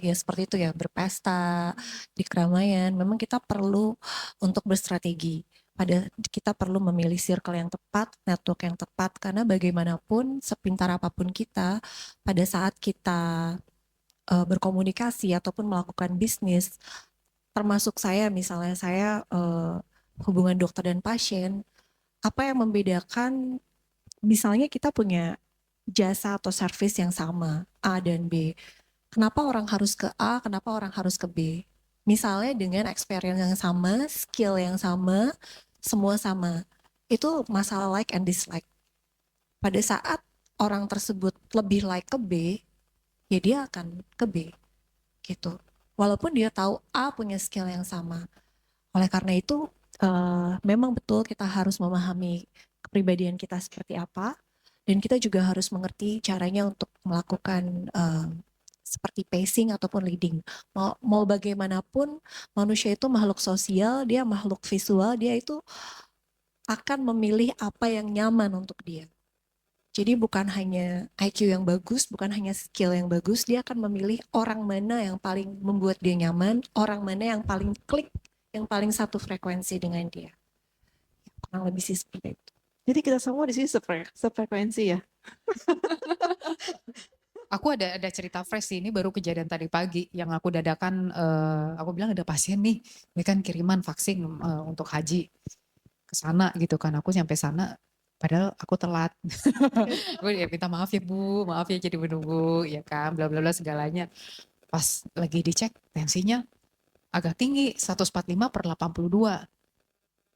ya seperti itu ya, berpesta di keramaian, memang kita perlu untuk berstrategi. Kita perlu memilih circle yang tepat, network yang tepat, karena bagaimanapun sepintar apapun kita, pada saat kita berkomunikasi ataupun melakukan bisnis, termasuk saya misalnya saya hubungan dokter dan pasien, apa yang membedakan misalnya kita punya jasa atau service yang sama, A dan B. Kenapa orang harus ke A, kenapa orang harus ke B? Misalnya dengan experience yang sama, skill yang sama, semua sama. Itu masalah like and dislike. Pada saat orang tersebut lebih like ke B, ya dia akan ke B. Gitu. Walaupun dia tahu A punya skill yang sama. Oleh karena itu, memang betul kita harus memahami kepribadian kita seperti apa, dan kita juga harus mengerti caranya untuk melakukan seperti pacing ataupun leading. Mau bagaimanapun manusia itu makhluk sosial, dia makhluk visual, dia itu akan memilih apa yang nyaman untuk dia. Jadi bukan hanya IQ yang bagus, bukan hanya skill yang bagus, dia akan memilih orang mana yang paling membuat dia nyaman, orang mana yang paling klik, yang paling satu frekuensi dengan dia. Kurang lebih sih seperti itu. Jadi kita semua di sini sefrekuensi ya. Aku ada cerita fresh sih, ini baru kejadian tadi pagi yang aku dadakan, aku bilang ada pasien nih, ini kan kiriman vaksin untuk haji ke sana gitu kan. Aku nyampe sana padahal aku telat. Aku ya minta maaf ya Bu, maaf ya jadi menunggu ya kan, bla bla bla segalanya. Pas lagi dicek tensinya agak tinggi, 145/82.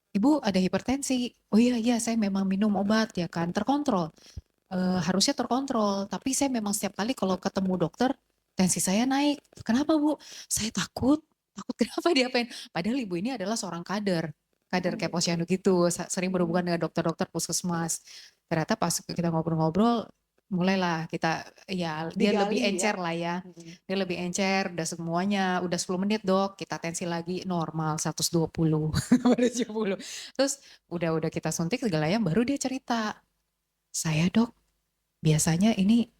Ibu ada hipertensi. Oh iya saya memang minum obat ya kan, terkontrol. Harusnya terkontrol, tapi saya memang setiap kali kalau ketemu dokter tensi saya naik. Kenapa Bu? Saya takut kenapa diapain? Padahal ibu ini adalah seorang kader kayak posyandu gitu, sering berhubungan dengan dokter-dokter puskesmas. Ternyata pas kita ngobrol-ngobrol, mulailah kita ya dia Digali lebih ya. encer lah ya. Dia lebih encer, udah semuanya, udah 10 menit Dok, kita tensi lagi normal 120, 170. Terus udah kita suntik segalanya, baru dia cerita. Saya Dok, biasanya ini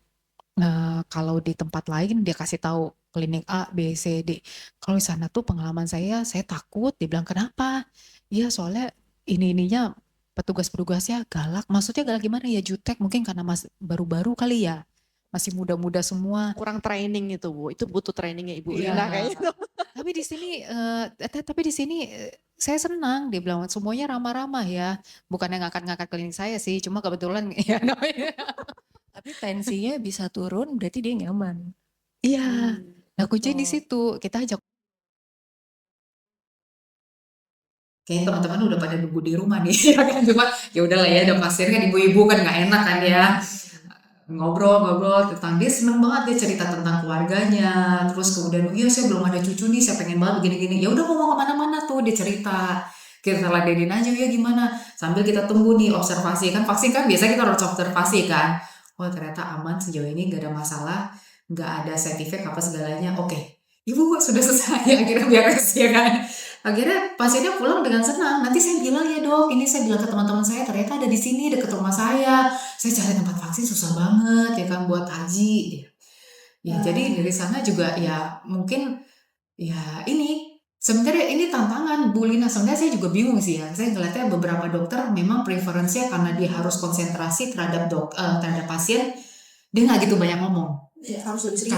kalau di tempat lain dia kasih tahu klinik A, B, C, D. Kalau di sana tuh pengalaman saya takut. Dia bilang kenapa? Iya soalnya ininya petugas-petugasnya galak. Maksudnya galak gimana ya, jutek mungkin karena baru-baru kali ya. Masih muda-muda semua. Kurang training itu Bu, itu butuh trainingnya Ibu Iya. Lina kayaknya itu. Tapi di sini saya senang, dia bilang semuanya ramah-ramah ya. Bukan yang ngangkat-ngangkat klinik saya sih, cuma kebetulan ya namanya. Tapi tensinya bisa turun, berarti dia nyaman. Iya. Nah kuncinya di betul. situ, kita ajak. Kayaknya teman-teman udah pada nunggu di rumah nih, ya kan? Cuma ya udahlah ya, ada pasien kan ibu-ibu kan nggak enak kan ya. Ngobrol tentang dia seneng banget, dia cerita tentang keluarganya, terus kemudian iya saya belum ada cucu nih, saya pengen banget begini-gini. Ya udah mau kemana-mana tuh dia cerita. Kita ladenin aja ya gimana, sambil kita tunggu nih observasi kan, vaksin kan biasa kita harus observasi kan. Oh ternyata aman sejauh ini, gak ada masalah, gak ada side effect apa segalanya. Oke, ibu sudah selesai akhirnya beres ya kan. Akhirnya pasiennya pulang dengan senang. Nanti saya bilang, ya dok, ini saya bilang ke teman-teman saya ternyata ada di sini dekat rumah saya. Saya cari tempat vaksin susah banget ya kan buat haji. Ya jadi dari sana juga ya mungkin ya ini sebenarnya ini tantangan Bu Lina. Sebenarnya saya juga bingung sih ya. Saya ngeliatnya beberapa dokter memang preferensinya karena dia harus konsentrasi terhadap terhadap pasien, dia nggak gitu banyak ngomong. Ya, harus lebih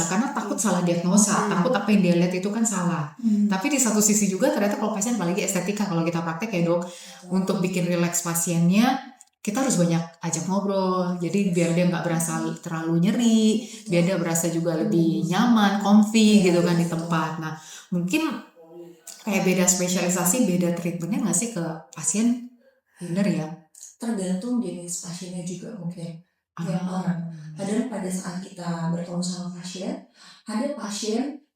Karena takut salah diagnosa, takut apa yang dia lihat itu kan salah. Tapi di satu sisi juga ternyata kalau pasien, apalagi estetika, kalau kita praktek ya dok, untuk bikin rileks pasiennya kita harus banyak ajak ngobrol. Jadi biar dia nggak berasa terlalu nyeri, biar dia berasa juga lebih nyaman, comfy gitu kan di tempat. Nah mungkin kayak beda spesialisasi, beda treatmentnya nggak sih ke pasien, bener ya? tergantung jenis pasiennya juga mungkin. Tiap orang. Kadang pada saat kita bertemu sama pasien, ada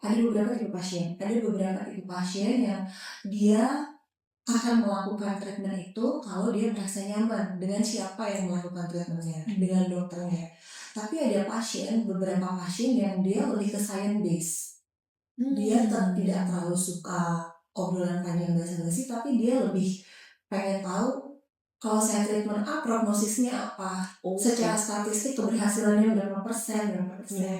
beberapa tipe pasien. Ada beberapa tipe pasien yang dia akan melakukan treatment itu kalau dia merasa nyaman dengan siapa yang melakukan treatmentnya, dengan dokternya. Tapi ada beberapa pasien yang dia lebih ke science base. Dia tidak terlalu suka obrolan panjang basa-basi, tapi dia lebih pengen tahu kalau saya treatment A, prognosisnya apa? Secara statistik keberhasilannya berapa persen.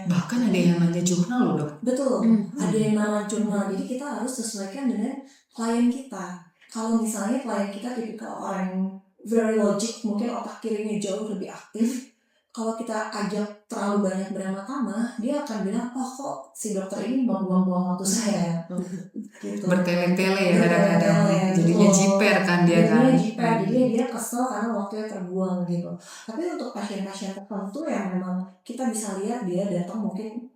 Bahkan ada yang nanya jurnal loh dok. Betul, ada yang nama jurnal. Jadi kita harus sesuaikan dengan klien kita. Kalau misalnya klien kita tipikal orang yang very logic, mungkin otak kirinya jauh lebih aktif. Kalau kita ajak terlalu banyak beramah-tamah, dia akan bilang, oh kok si dokter ini buang-buang waktu saya. Gitu. Bertele-tele ya kadang-kadang. Jadinya jiper kan dia kan. Jadinya dia kesel karena waktunya terbuang gitu. Tapi untuk pasien-pasien tertentu yang memang kita bisa lihat dia datang mungkin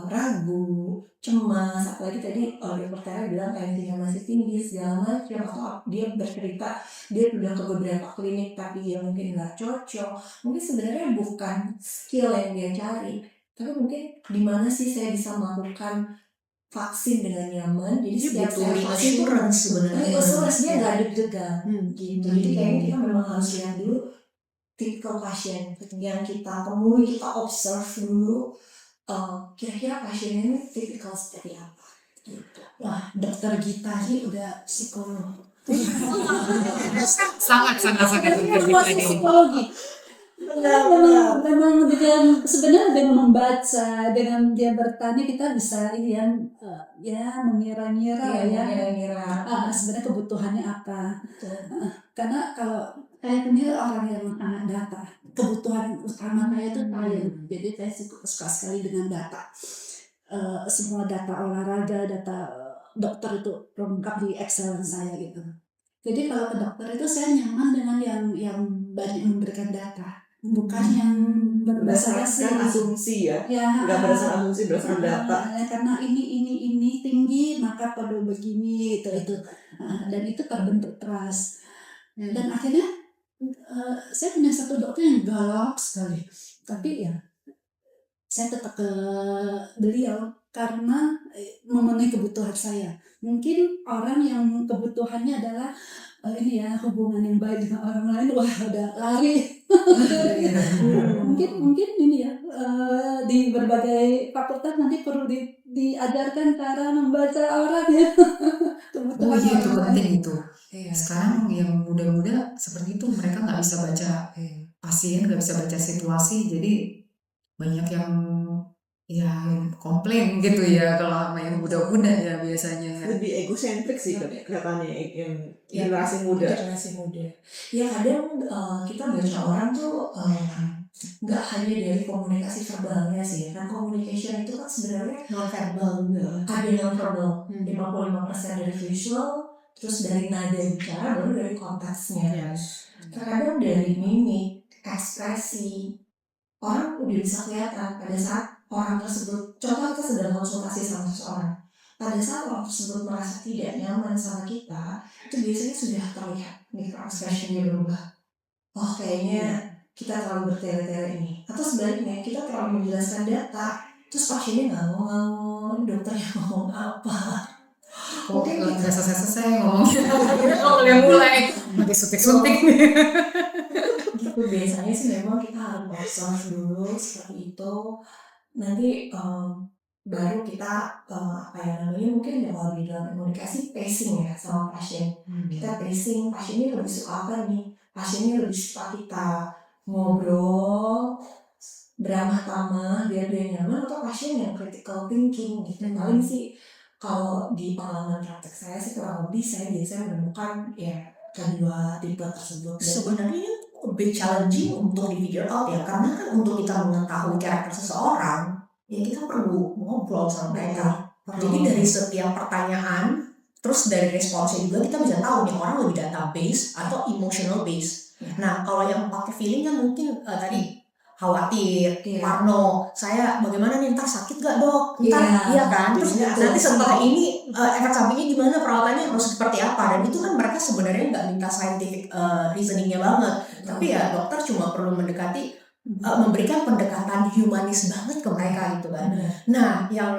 ragu, cemas, apalagi tadi dokternya bilang tensinya masih tinggi segala macam, atau dia bercerita dia sudah ke beberapa klinik tapi dia mungkin nggak cocok. Mungkin sebenarnya bukan skill yang dia cari, tapi mungkin di mana sih saya bisa melakukan vaksin dengan nyaman. Jadi setiap saya vaksin itu sebenarnya dia nggak ada deg-degan gitu. Jadi kayaknya kita memang harus lihat dulu tipikal pasien yang kita temui, kita observe dulu. Kira-kira pasien ini tipikal seperti apa gitu. Wah, dokter Gita ini udah psikolog. sangat psikologi. Memang sebenarnya dengan membaca, dengan dia bertanya kita bisa mengira-ngira sebenarnya kebutuhannya apa. Karena kalau saya sendiri orang yang sangat data, kebutuhan utama saya itu klien. Jadi saya suka sekali dengan data. Semua data olahraga, data dokter itu lengkap di Excel saya gitu. Jadi kalau ke dokter itu saya nyaman dengan yang banyak memberikan data, bukan yang berdasarkan asumsi ya. Nggak berdasarkan asumsi, berdasarkan data. Karena ini tinggi maka perlu begini itu. Dan itu terbentuk trust. Dan akhirnya saya punya satu dokter yang galak sekali, tapi ya saya tetap ke beliau karena memenuhi kebutuhan saya. Mungkin orang yang kebutuhannya adalah hubungan yang baik dengan orang lain, wah udah lari. mungkin ini di berbagai fakultas nanti perlu diajarkan cara membaca orang ya. Oh iya itu penting itu. Sekarang yang muda-muda seperti itu, mereka nggak bisa baca pasien, nggak bisa baca situasi, jadi banyak yang komplain gitu ya kalau sama yang muda-muda ya biasanya. Lebih egosentrik sih kelihatannya yang generasi muda. Ya kadang kita baca orang tuh nggak hanya dari komunikasi verbalnya sih. Kan communication itu kan sebenarnya non verbal juga. Ada non verbal, 55% dari visual, terus dari nada bicara, baru dari konteksnya. Terkadang dari mimik, ekspresi, orang udah bisa kelihatan pada saat orang tersebut, contoh kita sedang konsultasi sama seseorang, pada saat orang tersebut merasa tidak nyaman sama kita, itu biasanya sudah terlihat microexpressionnya berubah. Oh kayaknya kita terlalu bertele-tele ini, atau sebaliknya kita terlalu menjelaskan data, terus pasiennya ngangon-ngangon, dokternya ngomong apa. Mungkin nggak selesai ngomongnya, kalau yang mulai nanti suntik-suntik nih. Gitu biasanya sih memang kita harus observe dulu seperti itu. Nanti baru kita apa ya namanya, mungkin kalau di dalam komunikasi pacing ya sama pasien. Kita pacing, pasiennya lebih suka apa nih, pasiennya lebih suka kita ngobrol beramah tamah biar dia nyaman, atau pasien yang critical thinking gitu. Paling sih kalau di pengalaman praktek saya sih kurang lebih saya biasanya menemukan ya kedua tipe tersebut. Sebenarnya a bit challenging untuk di figure out ya, karena kan untuk kita mengetahui karakter seseorang, ya kita perlu ngobrol sama mereka. Jadi dari setiap pertanyaan, terus dari responsnya juga kita bisa tahu nih orang lebih database atau emotional base. Nah kalau yang pakai feeling kan mungkin tadi khawatir, parno, saya bagaimana nih, ntar sakit gak dok, ntar iya kan, terus nanti setelah ini efek sampingnya gimana, perawatannya harus seperti apa, dan itu kan mereka sebenarnya nggak minta scientific reasoningnya banget, tapi ya dokter cuma perlu mendekati, memberikan pendekatan humanis banget ke mereka gitu kan. Nah yang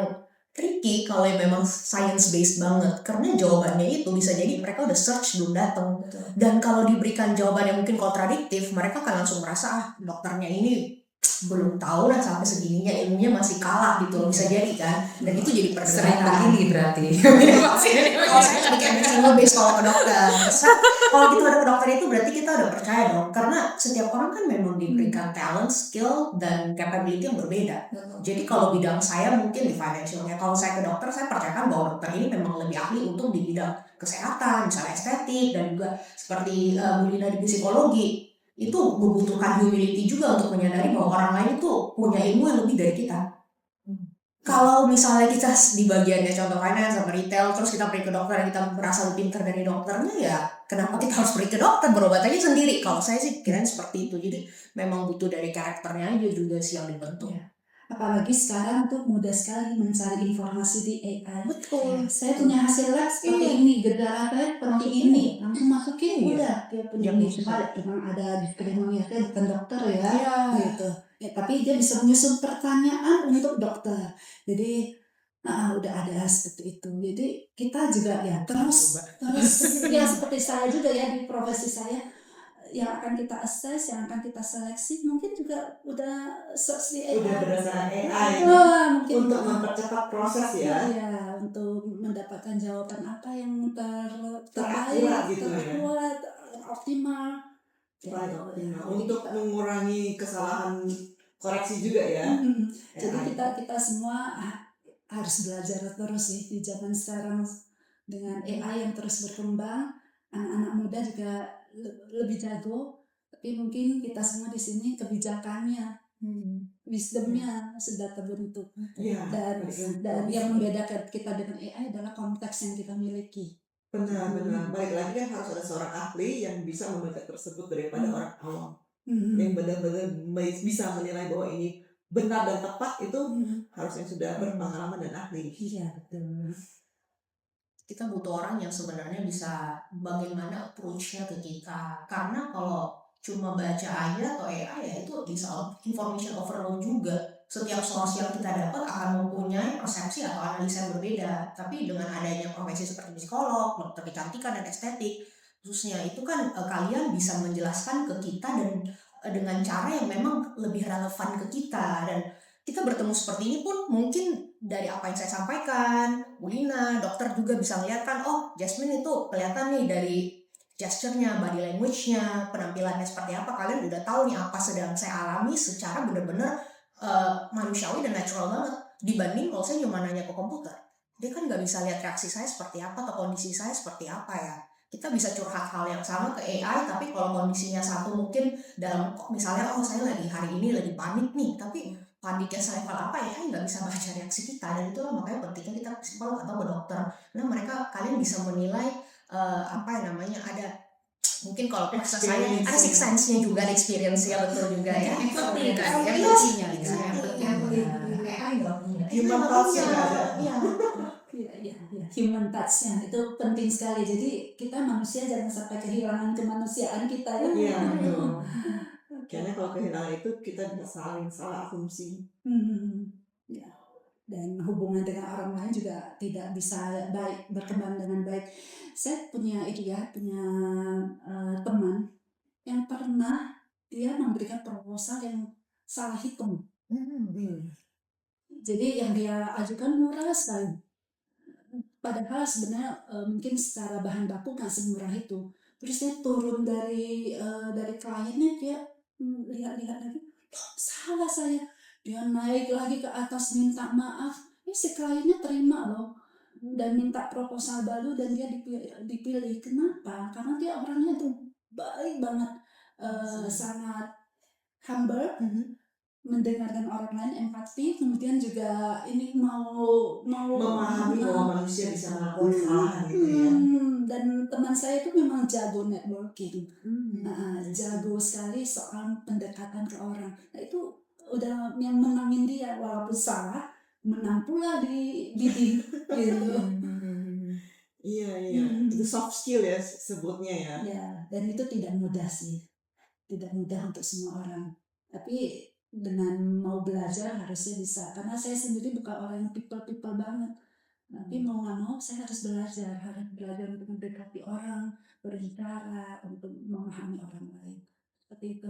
tricky kalau yang memang science based banget, karena jawabannya itu bisa jadi mereka udah search belum datang, dan kalau diberikan jawaban yang mungkin kontradiktif, mereka akan langsung merasa dokternya ini belum tahu lah sampai segininya, ilmunya masih kalah gitu loh, bisa jadi kan, dan itu jadi Sering perdebatan. begini berarti. Kalau saya lebih kayak single base kalau ke dokter. Kalau kita udah ke dokter itu berarti kita udah percaya dong, karena setiap orang kan memang diberikan talent, skill, dan capability yang berbeda. Jadi kalau bidang saya mungkin di financialnya, kalau saya ke dokter saya percayakan bahwa dokter ini memang lebih ahli untuk di bidang kesehatan, misalnya estetik, dan juga seperti Bu Lina di psikologi. Itu membutuhkan humility juga untuk menyadari bahwa orang lain itu punya ilmu yang lebih dari kita. Kalau misalnya kita di bagiannya contoh finance sama retail, terus kita pergi ke dokter dan kita merasa lebih pintar dari dokternya, ya kenapa kita harus pergi ke dokter, berobat aja sendiri. Kalau saya sih kirain seperti itu. Jadi memang butuh dari karakternya aja juga sih yang dibentuk. Apalagi sekarang tuh mudah sekali mencari informasi di AI. Betul. Saya punya hasil lab seperti ini, gejala saya seperti ini, langsung masukin udah dia punya ini. Cuma ada disclaimer-nya, saya bukan dokter ya, gitu. Ya, tapi dia bisa menyusun pertanyaan untuk dokter. Jadi udah ada seperti itu. Jadi kita juga ya terus ya seperti saya juga ya di profesi saya, yang akan kita assess, yang akan kita seleksi mungkin juga udah search di AI. Udah berdasarkan AI Mungkin untuk mempercepat proses ya. Iya, untuk mendapatkan jawaban apa yang terbaik, Terakurat gitu ya. terakurat, optimal. Untuk mengurangi kesalahan koreksi juga ya. Jadi kita semua harus belajar terus sih di zaman sekarang dengan AI yang terus berkembang. Anak-anak muda juga lebih jago, tapi mungkin kita semua di sini kebijakannya, wisdomnya sudah terbentuk. Dan yang membedakan kita dengan AI adalah konteks yang kita miliki. Benar. Balik lagi kan harus ada seorang ahli yang bisa membaca tersebut daripada orang awam. Yang benar-benar bisa menilai bahwa ini benar dan tepat, itu harus yang sudah berpengalaman dan ahli. Iya, betul. Kita butuh orang yang sebenarnya bisa bagaimana approach-nya ke kita, karena kalau cuma baca aja atau AI ya itu bisa information overload juga. Setiap source yang kita dapat akan mempunyai persepsi atau analisa yang berbeda. Tapi dengan adanya profesi seperti psikolog, dokter kecantikan, dan estetik khususnya, itu kan kalian bisa menjelaskan ke kita dan dengan cara yang memang lebih relevan ke kita, dan kita bertemu seperti ini pun mungkin dari apa yang saya sampaikan, Bu Lina, dokter juga bisa melihat kan, oh Jasmine itu kelihatan nih dari gesture-nya, body language-nya, penampilannya seperti apa, kalian udah tahu nih apa sedang saya alami secara benar-benar manusiawi dan natural banget. Dibanding kalau saya cuma nanya ke komputer, dia kan nggak bisa lihat reaksi saya seperti apa atau kondisi saya seperti apa ya. Kita bisa curhat hal yang sama ke AI, tapi kalau kondisinya satu mungkin dalam misalnya saya lagi hari ini lagi panik nih, tapi paniknya selevel apa ya, nggak bisa baca reaksi kita, dan itulah makanya pentingnya kita psikolog atau ke dokter. Nah kalian bisa menilai apa yang namanya, ada mungkin kalau bahasa saya ada six sense-nya juga, ada experience-nya, betul juga ya. Empatinya Human touch-nya nggak ada. Iya, human touch-nya itu penting sekali. Jadi kita manusia jangan sampai kehilangan kemanusiaan kita ya. Iya, betul. Karena kalau kehilangan itu kita bisa salah asumsi. Ya. Dan hubungan dengan orang lain juga tidak bisa baik, berkembang dengan baik. Saya punya teman yang pernah dia memberikan proposal yang salah hitung. Jadi yang dia ajukan murah sekali. Padahal sebenarnya mungkin secara bahan baku nggak semurah itu. Terus dia turun dari kliennya, dia lihat-lihat lagi, "Loh, salah saya." Dia naik lagi ke atas minta maaf. Si kliennya terima loh dan minta proposal baru dan dia dipilih. Kenapa? Karena dia orangnya tuh baik banget, sangat humble, mendengarkan orang lain, empati, kemudian juga ini mau Memahami bahwa manusia bisa melakukan kesalahan gitu ya. Dan teman saya itu memang jago networking, jago sekali soal pendekatan ke orang. Nah itu udah yang menangin dia, walaupun salah, menang pula di bidding gitu. Iya, itu soft skill ya sebutnya ya. Ya, dan itu tidak mudah sih, tidak mudah untuk semua orang. Tapi dengan mau belajar harusnya bisa, karena saya sendiri bukan orang yang people banget. Tapi mau nggak mau saya harus belajar untuk mendekati orang, berbicara, untuk memahami orang lain. Seperti itu.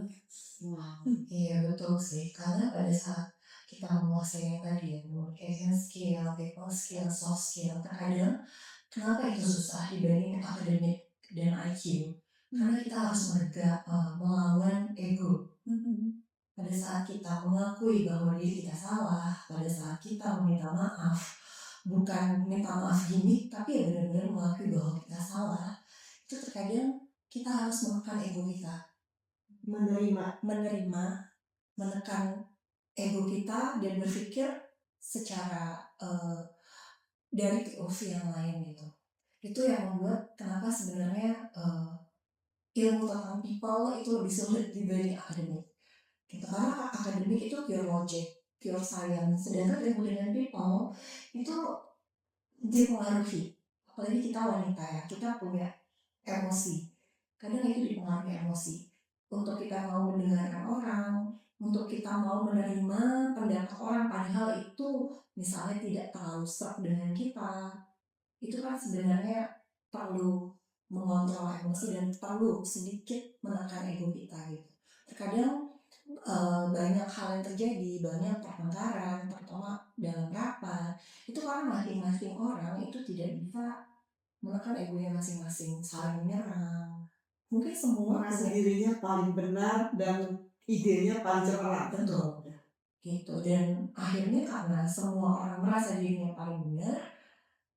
Iya betul sih, karena pada saat kita menguasai yang tadi ya, communication skill, people skill, soft skill, terkadang kenapa itu susah dibanding akademik dan IQ? Karena kita harus melawan ego. Pada saat kita mengakui bahwa diri kita salah, pada saat kita meminta maaf, bukan minta maaf gimmick, tapi ya benar-benar mengakui bahwa kita salah, itu terkadang kita harus menekan ego kita. Menerima, menekan ego kita dan berpikir secara dari POV yang lain gitu. Itu yang membuat kenapa sebenarnya ilmu tentang people itu lebih sulit dibanding akademik. Gitu. Karena akademik itu pure logic, pure science, sedangkan ilmu dengan people itu dipengaruhi. Apalagi kita wanita ya, kita punya emosi. Kadang itu dipengaruhi emosi. Untuk kita mau mendengarkan orang, untuk kita mau menerima pendapat orang, padahal itu misalnya tidak terlalu serap dengan kita, itu kan sebenarnya perlu mengontrol emosi dan perlu sedikit menekan ego kita gitu. Terkadang banyak hal yang terjadi, banyak pertengkaran, terutama dalam rapat, itu karena masing-masing orang itu tidak bisa menekan egonya masing-masing, saling menyerang. Mungkin semua merasa dirinya paling benar dan idenya paling cerah. Betul. Gitu. Dan akhirnya karena semua orang merasa dirinya paling benar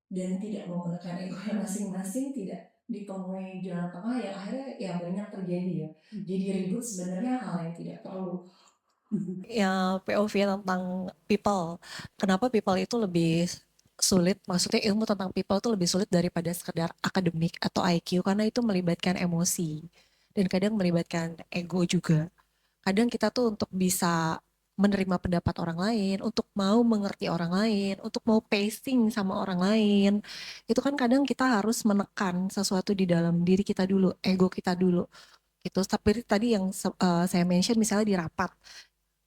dan tidak mau menekan egonya masing-masing, tidak ditemui jalan tengah, ya akhirnya ya banyak terjadi ya. Jadi ribut sebenarnya hal yang tidak perlu. Ya POV tentang people, kenapa people itu lebih sulit, maksudnya ilmu tentang people itu lebih sulit daripada sekedar akademik atau IQ, karena itu melibatkan emosi dan kadang melibatkan ego juga. Kadang kita tuh untuk bisa menerima pendapat orang lain, untuk mau mengerti orang lain, untuk mau pacing sama orang lain, itu kan kadang kita harus menekan sesuatu di dalam diri kita dulu, ego kita dulu gitu. Tapi tadi yang saya mention misalnya di rapat,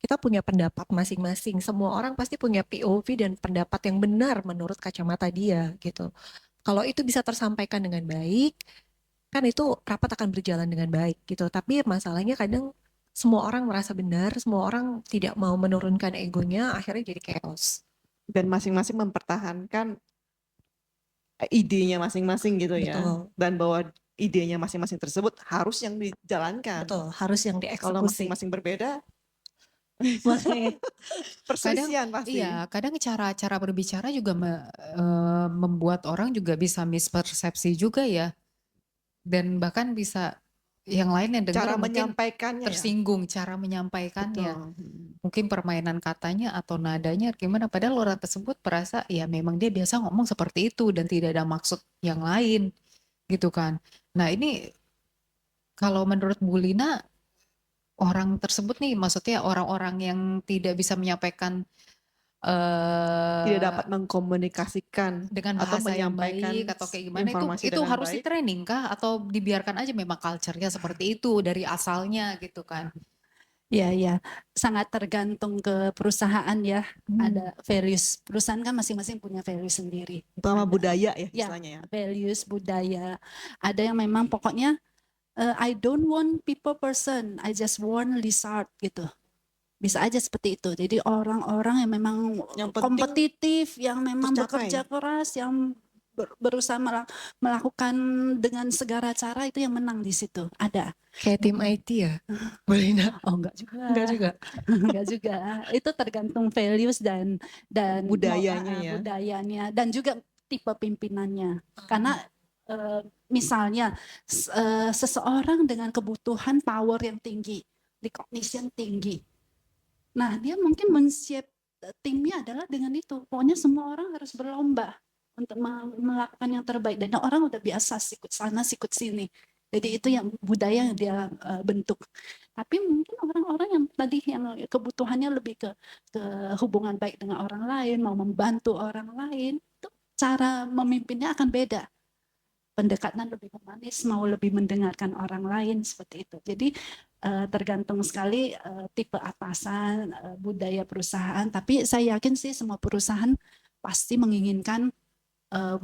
kita punya pendapat masing-masing, semua orang pasti punya POV dan pendapat yang benar menurut kacamata dia gitu. Kalau itu bisa tersampaikan dengan baik, kan itu rapat akan berjalan dengan baik gitu. Tapi masalahnya kadang semua orang merasa benar, semua orang tidak mau menurunkan egonya, akhirnya jadi chaos. Dan masing-masing mempertahankan idenya masing-masing gitu ya. Betul. Dan bahwa idenya masing-masing tersebut harus yang dijalankan. Betul, harus yang Kalau dieksekusi. masing-masing berbeda, Makanya perselisihan pasti. Iya, kadang cara berbicara juga membuat orang juga bisa mispersepsi juga ya. Dan bahkan bisa yang lain yang dengar Cara mungkin menyampaikannya ya. tersinggung cara menyampaikannya. Betul. Mungkin permainan katanya atau nadanya gimana, padahal orang tersebut merasa ya memang dia biasa ngomong seperti itu dan tidak ada maksud yang lain gitu kan. Nah ini kalau menurut Bu Lina, orang tersebut nih, maksudnya orang-orang yang tidak bisa menyampaikan Tidak dapat mengkomunikasikan dengan atau bahasa yang menyampaikan baik atau kayak gimana, informasi itu dengan harus baik. di-training kah atau dibiarkan aja memang culture-nya seperti itu dari asalnya gitu kan? Ya, sangat tergantung ke perusahaan ya. Ada values, perusahaan kan masing-masing punya values sendiri. Sama Ada- budaya ya Ya, istilahnya ya. values, budaya. Ada yang memang pokoknya I don't want people person, I just want lizard gitu. Bisa aja seperti itu. Jadi orang-orang yang memang Yang penting kompetitif, yang memang tercapai. bekerja keras, yang berusaha melakukan dengan segala cara, itu yang menang di situ. Ada. Kayak tim IT ya, Bolina? Oh, enggak juga. Enggak juga. Enggak juga. Itu tergantung values dan Budayanya ya. budayanya dan juga tipe pimpinannya. Karena misalnya seseorang dengan kebutuhan power yang tinggi, recognition tinggi. Nah, dia mungkin men-shape timnya adalah dengan itu. Pokoknya semua orang harus berlomba untuk melakukan yang terbaik. Dan orang udah biasa sikut sana, sikut sini. Jadi itu yang budaya yang dia bentuk. Tapi mungkin orang-orang yang tadi yang kebutuhannya lebih ke hubungan baik dengan orang lain, mau membantu orang lain, itu cara memimpinnya akan beda. Pendekatan lebih humanis, mau lebih mendengarkan orang lain seperti itu. Jadi tergantung sekali tipe atasan, budaya perusahaan. Tapi saya yakin sih semua perusahaan pasti menginginkan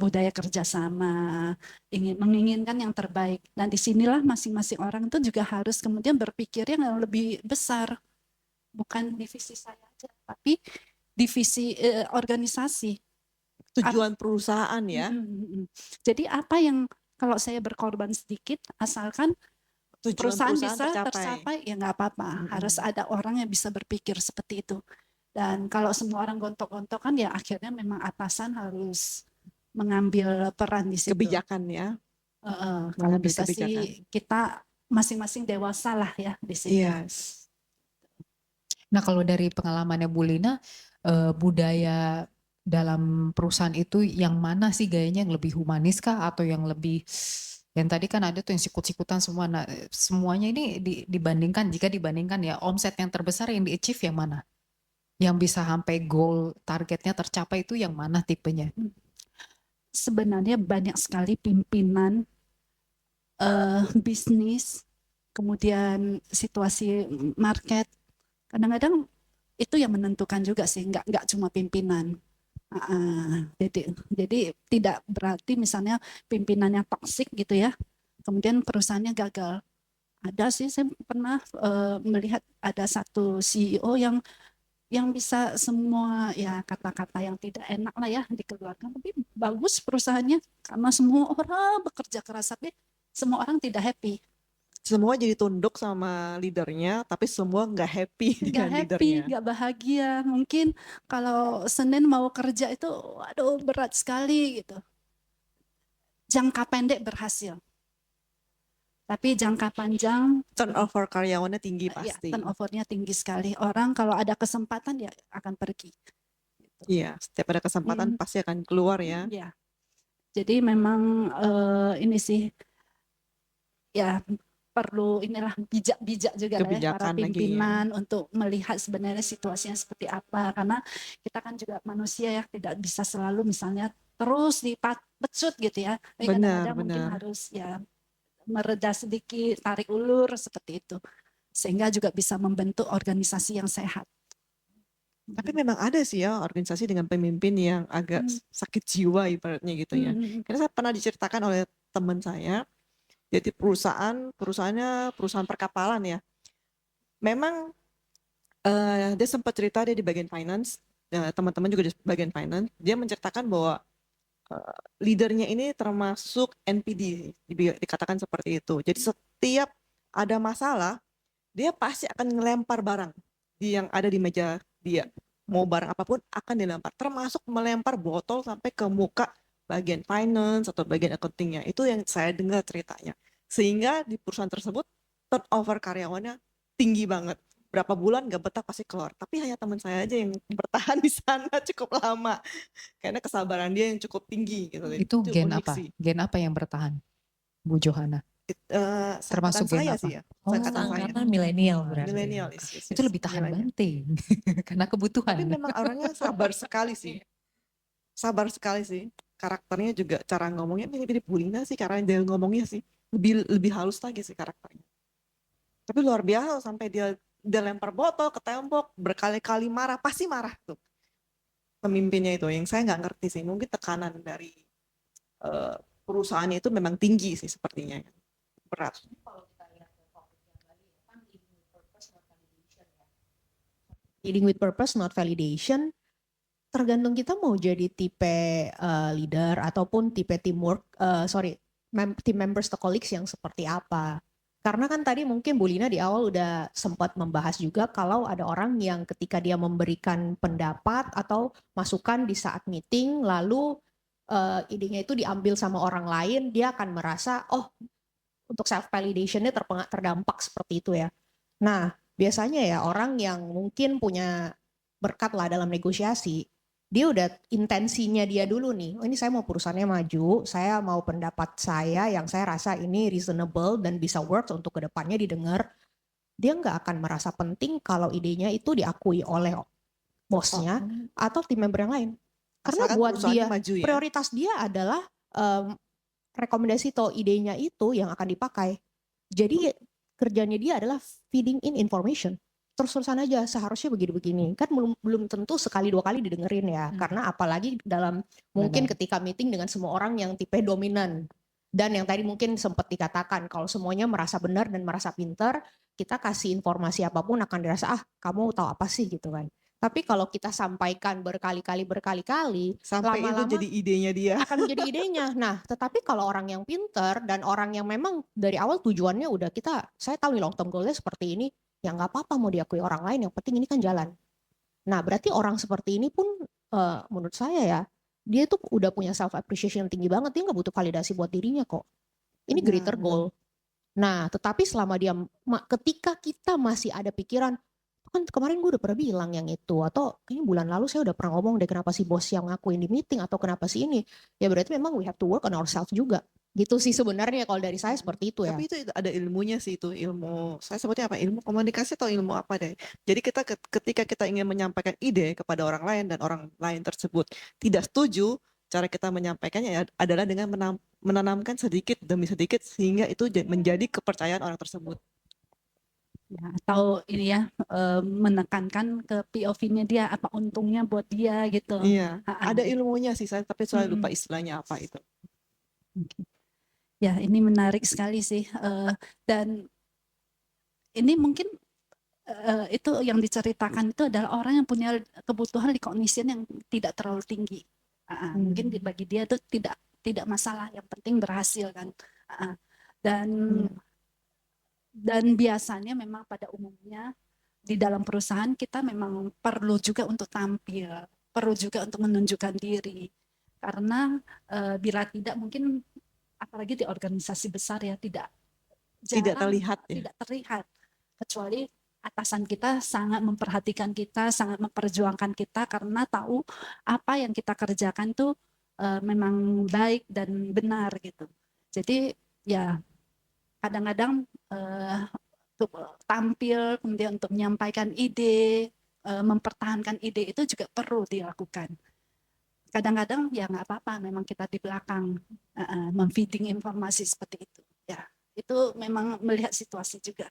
budaya kerjasama, menginginkan yang terbaik. Dan disinilah masing-masing orang itu juga harus kemudian berpikir yang lebih besar, bukan divisi saya aja, tapi divisi organisasi. Tujuan perusahaan ya. Jadi apa yang kalau saya berkorban sedikit, asalkan Tujuan perusahaan bisa tercapai. tercapai, ya nggak apa-apa. Harus ada orang yang bisa berpikir seperti itu. Dan kalau semua orang gontok-gontokan, ya akhirnya memang atasan harus mengambil peran di situ. Kebijakan ya. Kalau Mengambil bisa kebijakan. sih kita masing-masing dewasa lah ya di situ. Yes. Nah, kalau dari pengalamannya Bu Lina, budaya dalam perusahaan itu yang mana sih gayanya, yang lebih humanis kah atau yang lebih, yang tadi kan ada tuh yang sikut-sikutan semua. Nah, semuanya ini dibandingkan, jika dibandingkan ya, omset yang terbesar yang di-achieve yang mana? Yang bisa sampai goal targetnya tercapai itu yang mana tipenya? Sebenarnya banyak sekali pimpinan bisnis, kemudian situasi market. Kadang-kadang itu yang menentukan juga sih, nggak cuma pimpinan. Jadi tidak berarti misalnya pimpinannya toksik gitu ya, kemudian perusahaannya gagal. Ada sih, saya pernah melihat ada satu CEO yang bisa semua ya kata-kata yang tidak enak lah ya dikeluarkan, tapi bagus perusahaannya karena semua orang bekerja keras, tapi semua orang tidak happy. Semua jadi tunduk sama leadernya, tapi semua nggak happy Nggak dengan happy, leadernya. nggak bahagia. Mungkin kalau Senin mau kerja itu, waduh berat sekali gitu. Jangka pendek berhasil, tapi jangka panjang Turnover karyawannya tinggi ya pasti. turnovernya tinggi sekali. Orang kalau ada kesempatan ya akan pergi. Iya, setiap ada kesempatan pasti akan keluar ya. Ya, jadi memang ini sih ya perlu inilah bijak-bijak juga lah ya para Kebijakan lagi ya. pimpinan untuk melihat sebenarnya situasinya seperti apa, karena kita kan juga manusia ya, tidak bisa selalu misalnya terus dipecut gitu ya. Tapi kadang-kadang mungkin harus ya mereda sedikit, tarik ulur seperti itu, sehingga juga bisa membentuk organisasi yang sehat. Tapi memang ada sih ya organisasi dengan pemimpin yang agak sakit jiwa ibaratnya gitu ya. Karena saya pernah diceritakan oleh teman saya, jadi perusahaannya perusahaan perkapalan ya. Memang dia sempat cerita dia di bagian finance, teman-teman juga di bagian finance. Dia menceritakan bahwa leadernya ini termasuk NPD, dikatakan seperti itu. Jadi setiap ada masalah, dia pasti akan ngelempar barang yang ada di meja dia. Mau barang apapun akan dilempar, termasuk melempar botol sampai ke muka bagian finance atau bagian accountingnya. Itu yang saya dengar ceritanya. Sehingga di perusahaan tersebut turnover karyawannya tinggi banget. Berapa bulan gak betah pasti keluar. Tapi hanya teman saya aja yang bertahan di sana cukup lama. Karena kesabaran dia yang cukup tinggi gitu. Itu gen unik apa? Sih. Gen apa yang bertahan, Bu Johana? Termasuk gen apa? Sih ya. Angkatan milenial berarti. Milenial. Itu lebih tahan banting karena kebutuhan. Tapi memang orangnya sabar sekali sih. Sabar sekali sih. Karakternya juga, cara ngomongnya mirip-mirip Bu Lina sih, cara dia ngomongnya sih lebih halus lagi sih karakternya. Tapi luar biasa sampai dia lempar botol ke tembok, berkali-kali marah, pasti marah tuh pemimpinnya itu. Yang saya nggak ngerti sih, mungkin tekanan dari perusahaannya itu memang tinggi sih sepertinya, berat. leading with purpose not validation, tergantung kita mau jadi tipe leader ataupun tipe teamwork, team members atau colleagues yang seperti apa. Karena kan tadi mungkin Bu Lina di awal udah sempat membahas juga kalau ada orang yang ketika dia memberikan pendapat atau masukan di saat meeting lalu idenya itu diambil sama orang lain, dia akan merasa oh untuk self validationnya terdampak seperti itu ya. Nah biasanya ya orang yang mungkin punya berkat lah dalam negosiasi, dia udah intensinya dia dulu nih, oh ini saya mau perusahaannya maju, saya mau pendapat saya yang saya rasa ini reasonable dan bisa work untuk kedepannya didengar. Dia nggak akan merasa penting kalau idenya itu diakui oleh bosnya atau tim member yang lain. Karena Asalkan buat perusahaannya dia, maju ya. prioritas dia adalah rekomendasi atau idenya itu yang akan dipakai. Jadi kerjanya dia adalah feeding in information. Terus-terusan aja seharusnya begini-begini. Kan belum tentu sekali dua kali didengerin ya. Karena apalagi dalam mungkin ketika meeting dengan semua orang yang tipe dominan. Dan yang tadi mungkin sempat dikatakan kalau semuanya merasa benar dan merasa pintar, kita kasih informasi apapun akan dirasa kamu tahu apa sih gitu kan. Tapi kalau kita sampaikan berkali-kali sampai lama-lama itu jadi idenya dia. akan menjadi idenya. Nah, tetapi kalau orang yang pintar dan orang yang memang dari awal tujuannya udah saya tahu nih long term goalnya seperti ini, ya nggak apa-apa mau diakui orang lain, yang penting ini kan jalan. Nah berarti orang seperti ini pun menurut saya ya, dia tuh udah punya self appreciation yang tinggi banget, dia nggak butuh validasi buat dirinya kok. Ini greater goal. Nah tetapi selama ketika kita masih ada pikiran, kan kemarin gue udah pernah bilang yang itu, atau kayaknya bulan lalu saya udah pernah ngomong deh kenapa si bos yang ngakuin di meeting, atau kenapa sih ini, ya berarti memang we have to work on ourselves juga. Gitu sih sebenarnya kalau dari saya seperti itu ya. Tapi itu ada ilmunya sih, itu ilmu, saya sebutnya apa, ilmu komunikasi atau ilmu apa deh. Jadi kita ketika kita ingin menyampaikan ide kepada orang lain dan orang lain tersebut tidak setuju, cara kita menyampaikannya adalah dengan menanamkan sedikit demi sedikit sehingga itu menjadi kepercayaan orang tersebut. Ya, atau ini ya menekankan ke POV-nya dia, apa untungnya buat dia gitu. Iya, ada ilmunya sih, saya tapi selalu lupa istilahnya apa itu. Ya, ini menarik sekali sih. Dan ini mungkin itu yang diceritakan itu adalah orang yang punya kebutuhan recognition yang tidak terlalu tinggi. Mungkin bagi dia itu tidak masalah, yang penting berhasil kan. Dan biasanya memang pada umumnya di dalam perusahaan kita memang perlu juga untuk tampil, perlu juga untuk menunjukkan diri. Karena bila tidak mungkin apalagi di organisasi besar ya tidak terlihat ya. Tidak terlihat, kecuali atasan kita sangat memperhatikan kita, sangat memperjuangkan kita karena tahu apa yang kita kerjakan tuh memang baik dan benar gitu. Jadi ya kadang-kadang untuk tampil kemudian untuk menyampaikan ide, mempertahankan ide itu juga perlu dilakukan. Kadang-kadang ya nggak apa-apa, memang kita di belakang memfeeding informasi seperti itu. Ya, itu memang melihat situasi juga.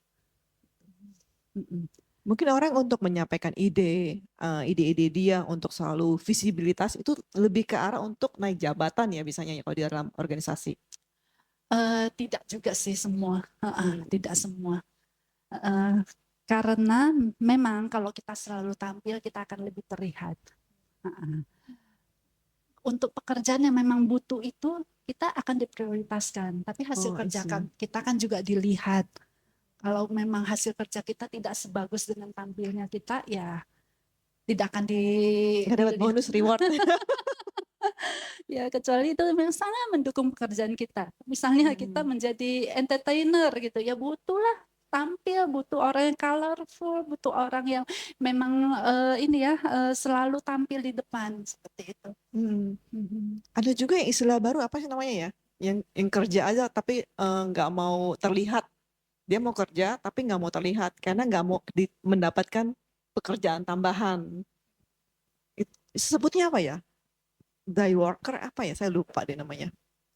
Mungkin orang untuk menyampaikan ide-ide dia untuk selalu visibilitas itu lebih ke arah untuk naik jabatan ya biasanya ya kalau di dalam organisasi. Tidak juga sih semua, tidak semua. Karena memang kalau kita selalu tampil kita akan lebih terlihat. Untuk pekerjaan yang memang butuh itu kita akan diprioritaskan, tapi hasil kerja kita kan juga dilihat. Kalau memang hasil kerja kita tidak sebagus dengan tampilnya kita, ya tidak akan dapat bonus reward. Ya kecuali itu memang sangat mendukung pekerjaan kita. Misalnya kita menjadi entertainer gitu, ya butuhlah tampil, butuh orang yang colorful, butuh orang yang memang selalu tampil di depan seperti itu. Ada juga yang istilah baru apa sih namanya ya? Yang kerja aja tapi nggak mau terlihat. Dia mau kerja tapi nggak mau terlihat karena nggak mau mendapatkan pekerjaan tambahan. Sebutnya apa ya? Die worker apa ya? Saya lupa deh namanya.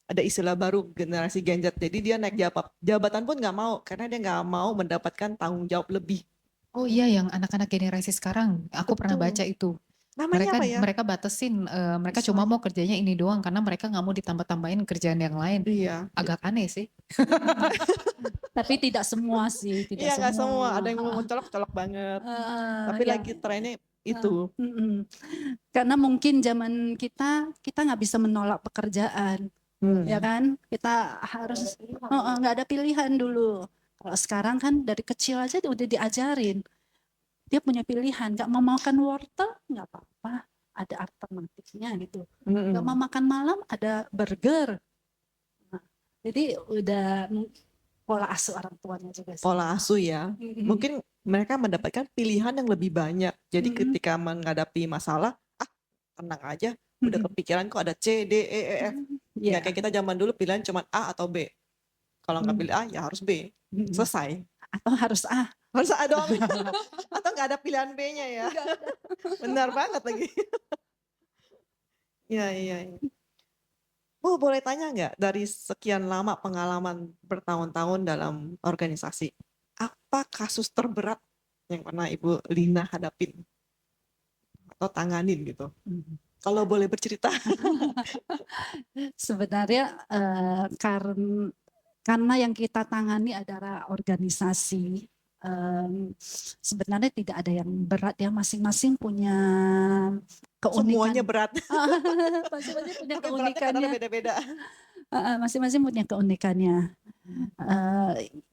Ada istilah baru generasi Gen Z. Jadi dia naik jabatan pun nggak mau karena dia nggak mau mendapatkan tanggung jawab lebih. Oh iya, yang anak-anak generasi sekarang, aku pernah baca itu. Namanya apa ya? Mereka batasin, mereka cuma mau kerjanya ini doang karena mereka nggak mau ditambah-tambahin kerjaan yang lain. Iya. Agak aneh sih. Tapi tidak semua sih, tidak Iya nggak semua. Ada yang semua. mau colok-colok banget. Eh, Tapi yang lagi trennya itu. karena mungkin zaman kita nggak bisa menolak pekerjaan, ya kan? Kita harus nggak ada pilihan dulu. Kalau sekarang kan dari kecil aja udah diajarin, dia punya pilihan. Nggak mau makan wortel nggak apa-apa, ada alternatifnya gitu. Nggak mau makan malam ada burger. Nah, jadi udah pola asuh orang tuanya juga sih. Pola asuh ya. Mungkin mereka mendapatkan pilihan yang lebih banyak. Jadi ketika menghadapi masalah, tenang aja, udah kepikiran kok ada C, D, E, F. Nggak kayak kita zaman dulu pilihan cuma A atau B. Kalau nggak pilih A ya harus B. Selesai. Atau harus A. Harus A dong. Atau nggak ada pilihan B-nya ya. Benar banget lagi. Iya. Oh, boleh tanya nggak, dari sekian lama pengalaman bertahun-tahun dalam organisasi, apa kasus terberat yang pernah Ibu Lina hadapin atau tanganin gitu? Kalau boleh bercerita. Sebenarnya karena yang kita tangani adalah organisasi, sebenarnya tidak ada yang berat ya, masing-masing punya keunikan. Semuanya berat. Masing-masing punya Tapi beratnya kadang keunikannya. beda-beda. Masing-masing punya keunikannya.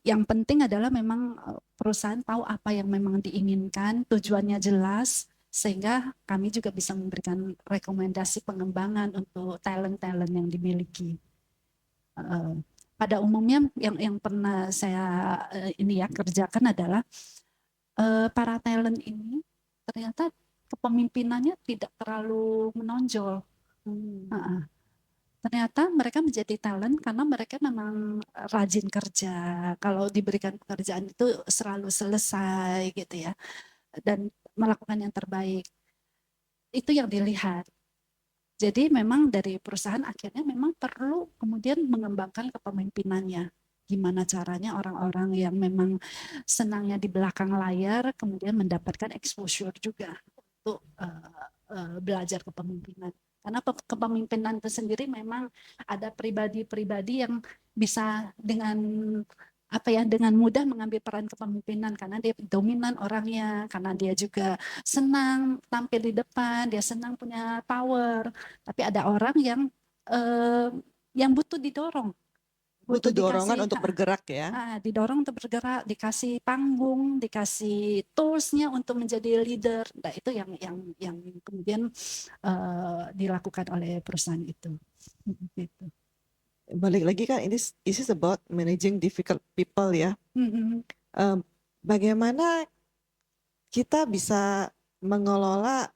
Yang penting adalah memang perusahaan tahu apa yang memang diinginkan, tujuannya jelas, sehingga kami juga bisa memberikan rekomendasi pengembangan untuk talent-talent yang dimiliki. Pada umumnya yang pernah saya kerjakan adalah para talent ini ternyata kepemimpinannya tidak terlalu menonjol. Ternyata mereka menjadi talent karena mereka memang rajin kerja. Kalau diberikan pekerjaan itu selalu selesai gitu ya, dan melakukan yang terbaik. Itu yang dilihat. Jadi memang dari perusahaan akhirnya memang perlu kemudian mengembangkan kepemimpinannya. Gimana caranya orang-orang yang memang senangnya di belakang layar kemudian mendapatkan exposure juga untuk belajar kepemimpinan. Karena kepemimpinan itu sendiri memang ada pribadi-pribadi yang bisa dengan dengan mudah mengambil peran kepemimpinan karena dia dominan orangnya, karena dia juga senang tampil di depan, dia senang punya power. Tapi ada orang yang butuh didorong. Butuh dorongan untuk bergerak ya. Didorong untuk bergerak, dikasih panggung, dikasih toolsnya untuk menjadi leader. Nah, itu yang kemudian dilakukan oleh perusahaan itu. Gitu. Balik lagi kan, this is about managing difficult people ya. Bagaimana kita bisa mengelola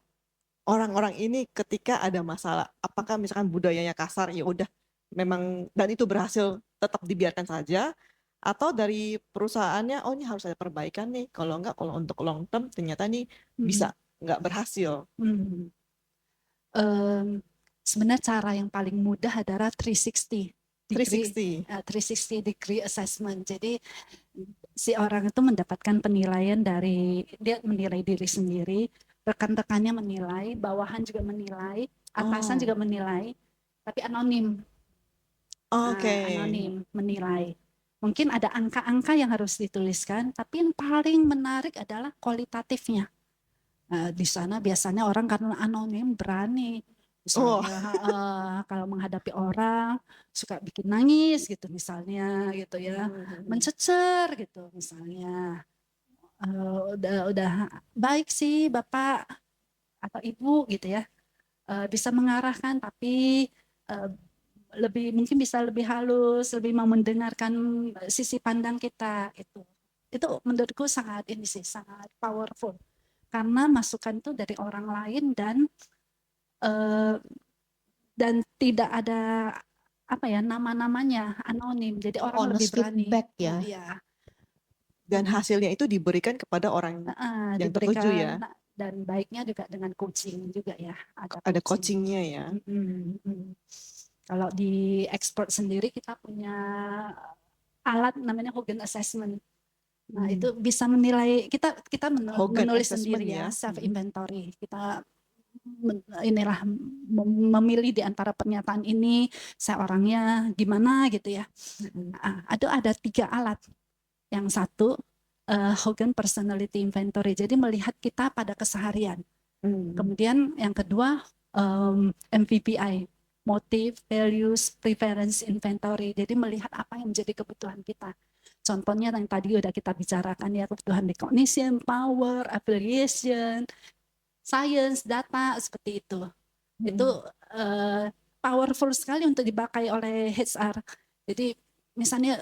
orang-orang ini ketika ada masalah? Apakah misalkan budayanya kasar, ya udah memang, dan itu berhasil tetap dibiarkan saja, atau dari perusahaannya, oh ini harus ada perbaikan nih, kalau enggak, kalau untuk long term ternyata nih bisa nggak berhasil. Sebenarnya cara yang paling mudah adalah 360 degree assessment. Jadi si orang itu mendapatkan penilaian dari, dia menilai diri sendiri, rekan-rekannya menilai, bawahan juga menilai, atasan juga menilai, tapi anonim. Anonim menilai. Mungkin ada angka-angka yang harus dituliskan, tapi yang paling menarik adalah kualitatifnya. Di sana biasanya orang karena anonim berani. Misalnya kalau menghadapi orang suka bikin nangis gitu misalnya gitu ya, mencecer gitu misalnya. Udah baik sih Bapak atau Ibu gitu ya, bisa mengarahkan, tapi mungkin bisa lebih halus, lebih mau mendengarkan sisi pandang kita. Itu menurutku sangat powerful karena masukan itu dari orang lain dan tidak ada nama-namanya, anonim, jadi orang lebih berani feedback ya. Dan hasilnya itu diberikan kepada orang yang tertuju ya. Dan baiknya juga dengan coaching juga ya, ada coachingnya ya. Kalau di expert sendiri kita punya alat namanya Hogan Assessment. Nah, itu bisa menilai, kita menulis sendiri ya, self inventory. Kita inilah memilih di antara pernyataan ini saya orangnya gimana gitu ya. Ada 3 alat. Yang satu Hogan Personality Inventory, jadi melihat kita pada keseharian. Kemudian yang kedua MVPI, Motive, Values, Preference Inventory, jadi melihat apa yang menjadi kebutuhan kita. Contohnya yang tadi udah kita bicarakan ya, kebutuhan recognition, power, affiliation, science, data, seperti itu. Itu powerful sekali untuk dipakai oleh HR. Jadi misalnya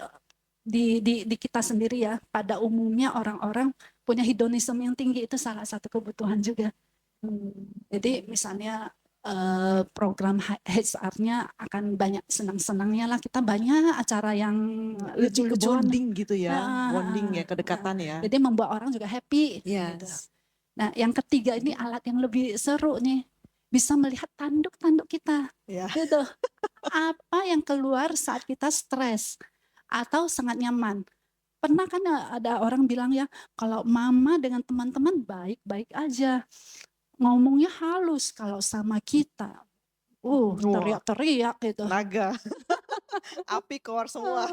di kita sendiri ya, pada umumnya orang-orang punya hedonisme yang tinggi, itu salah satu kebutuhan juga. Jadi misalnya program HR-nya akan banyak senang-senangnya lah, kita banyak acara yang Lebih ke lucu-lucuan. bonding gitu ya, bonding ya, kedekatan ya. Jadi membuat orang juga happy. Gitu. Nah, yang ketiga ini alat yang lebih seru nih, bisa melihat tanduk-tanduk kita. Gitu. Apa yang keluar saat kita stres atau sangat nyaman. Pernah kan ada orang bilang ya, kalau mama dengan teman-teman baik-baik aja, ngomongnya halus, kalau sama kita teriak-teriak gitu. Naga. Api keluar semua.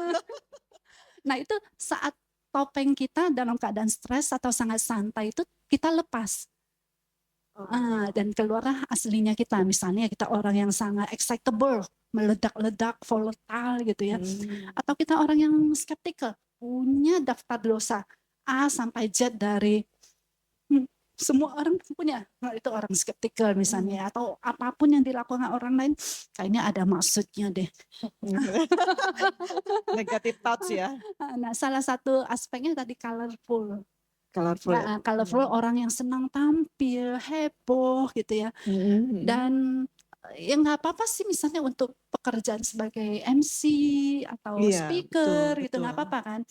Nah, itu saat topeng kita dalam keadaan stres atau sangat santai itu kita lepas. Dan keluarlah aslinya kita. Misalnya kita orang yang sangat excitable, meledak-ledak, volatile gitu ya. Atau kita orang yang skeptical, punya daftar dosa A sampai Z dari semua orang punya. Nah, itu orang skeptical misalnya. Atau apapun yang dilakukan orang lain, kayaknya ada maksudnya deh. Negative thoughts ya. Nah, salah satu aspeknya tadi colorful. Colorful. Colorful orang yang senang tampil, heboh gitu ya. Dan ya nggak apa-apa sih misalnya untuk pekerjaan sebagai MC atau speaker gitu, nggak apa-apa kan.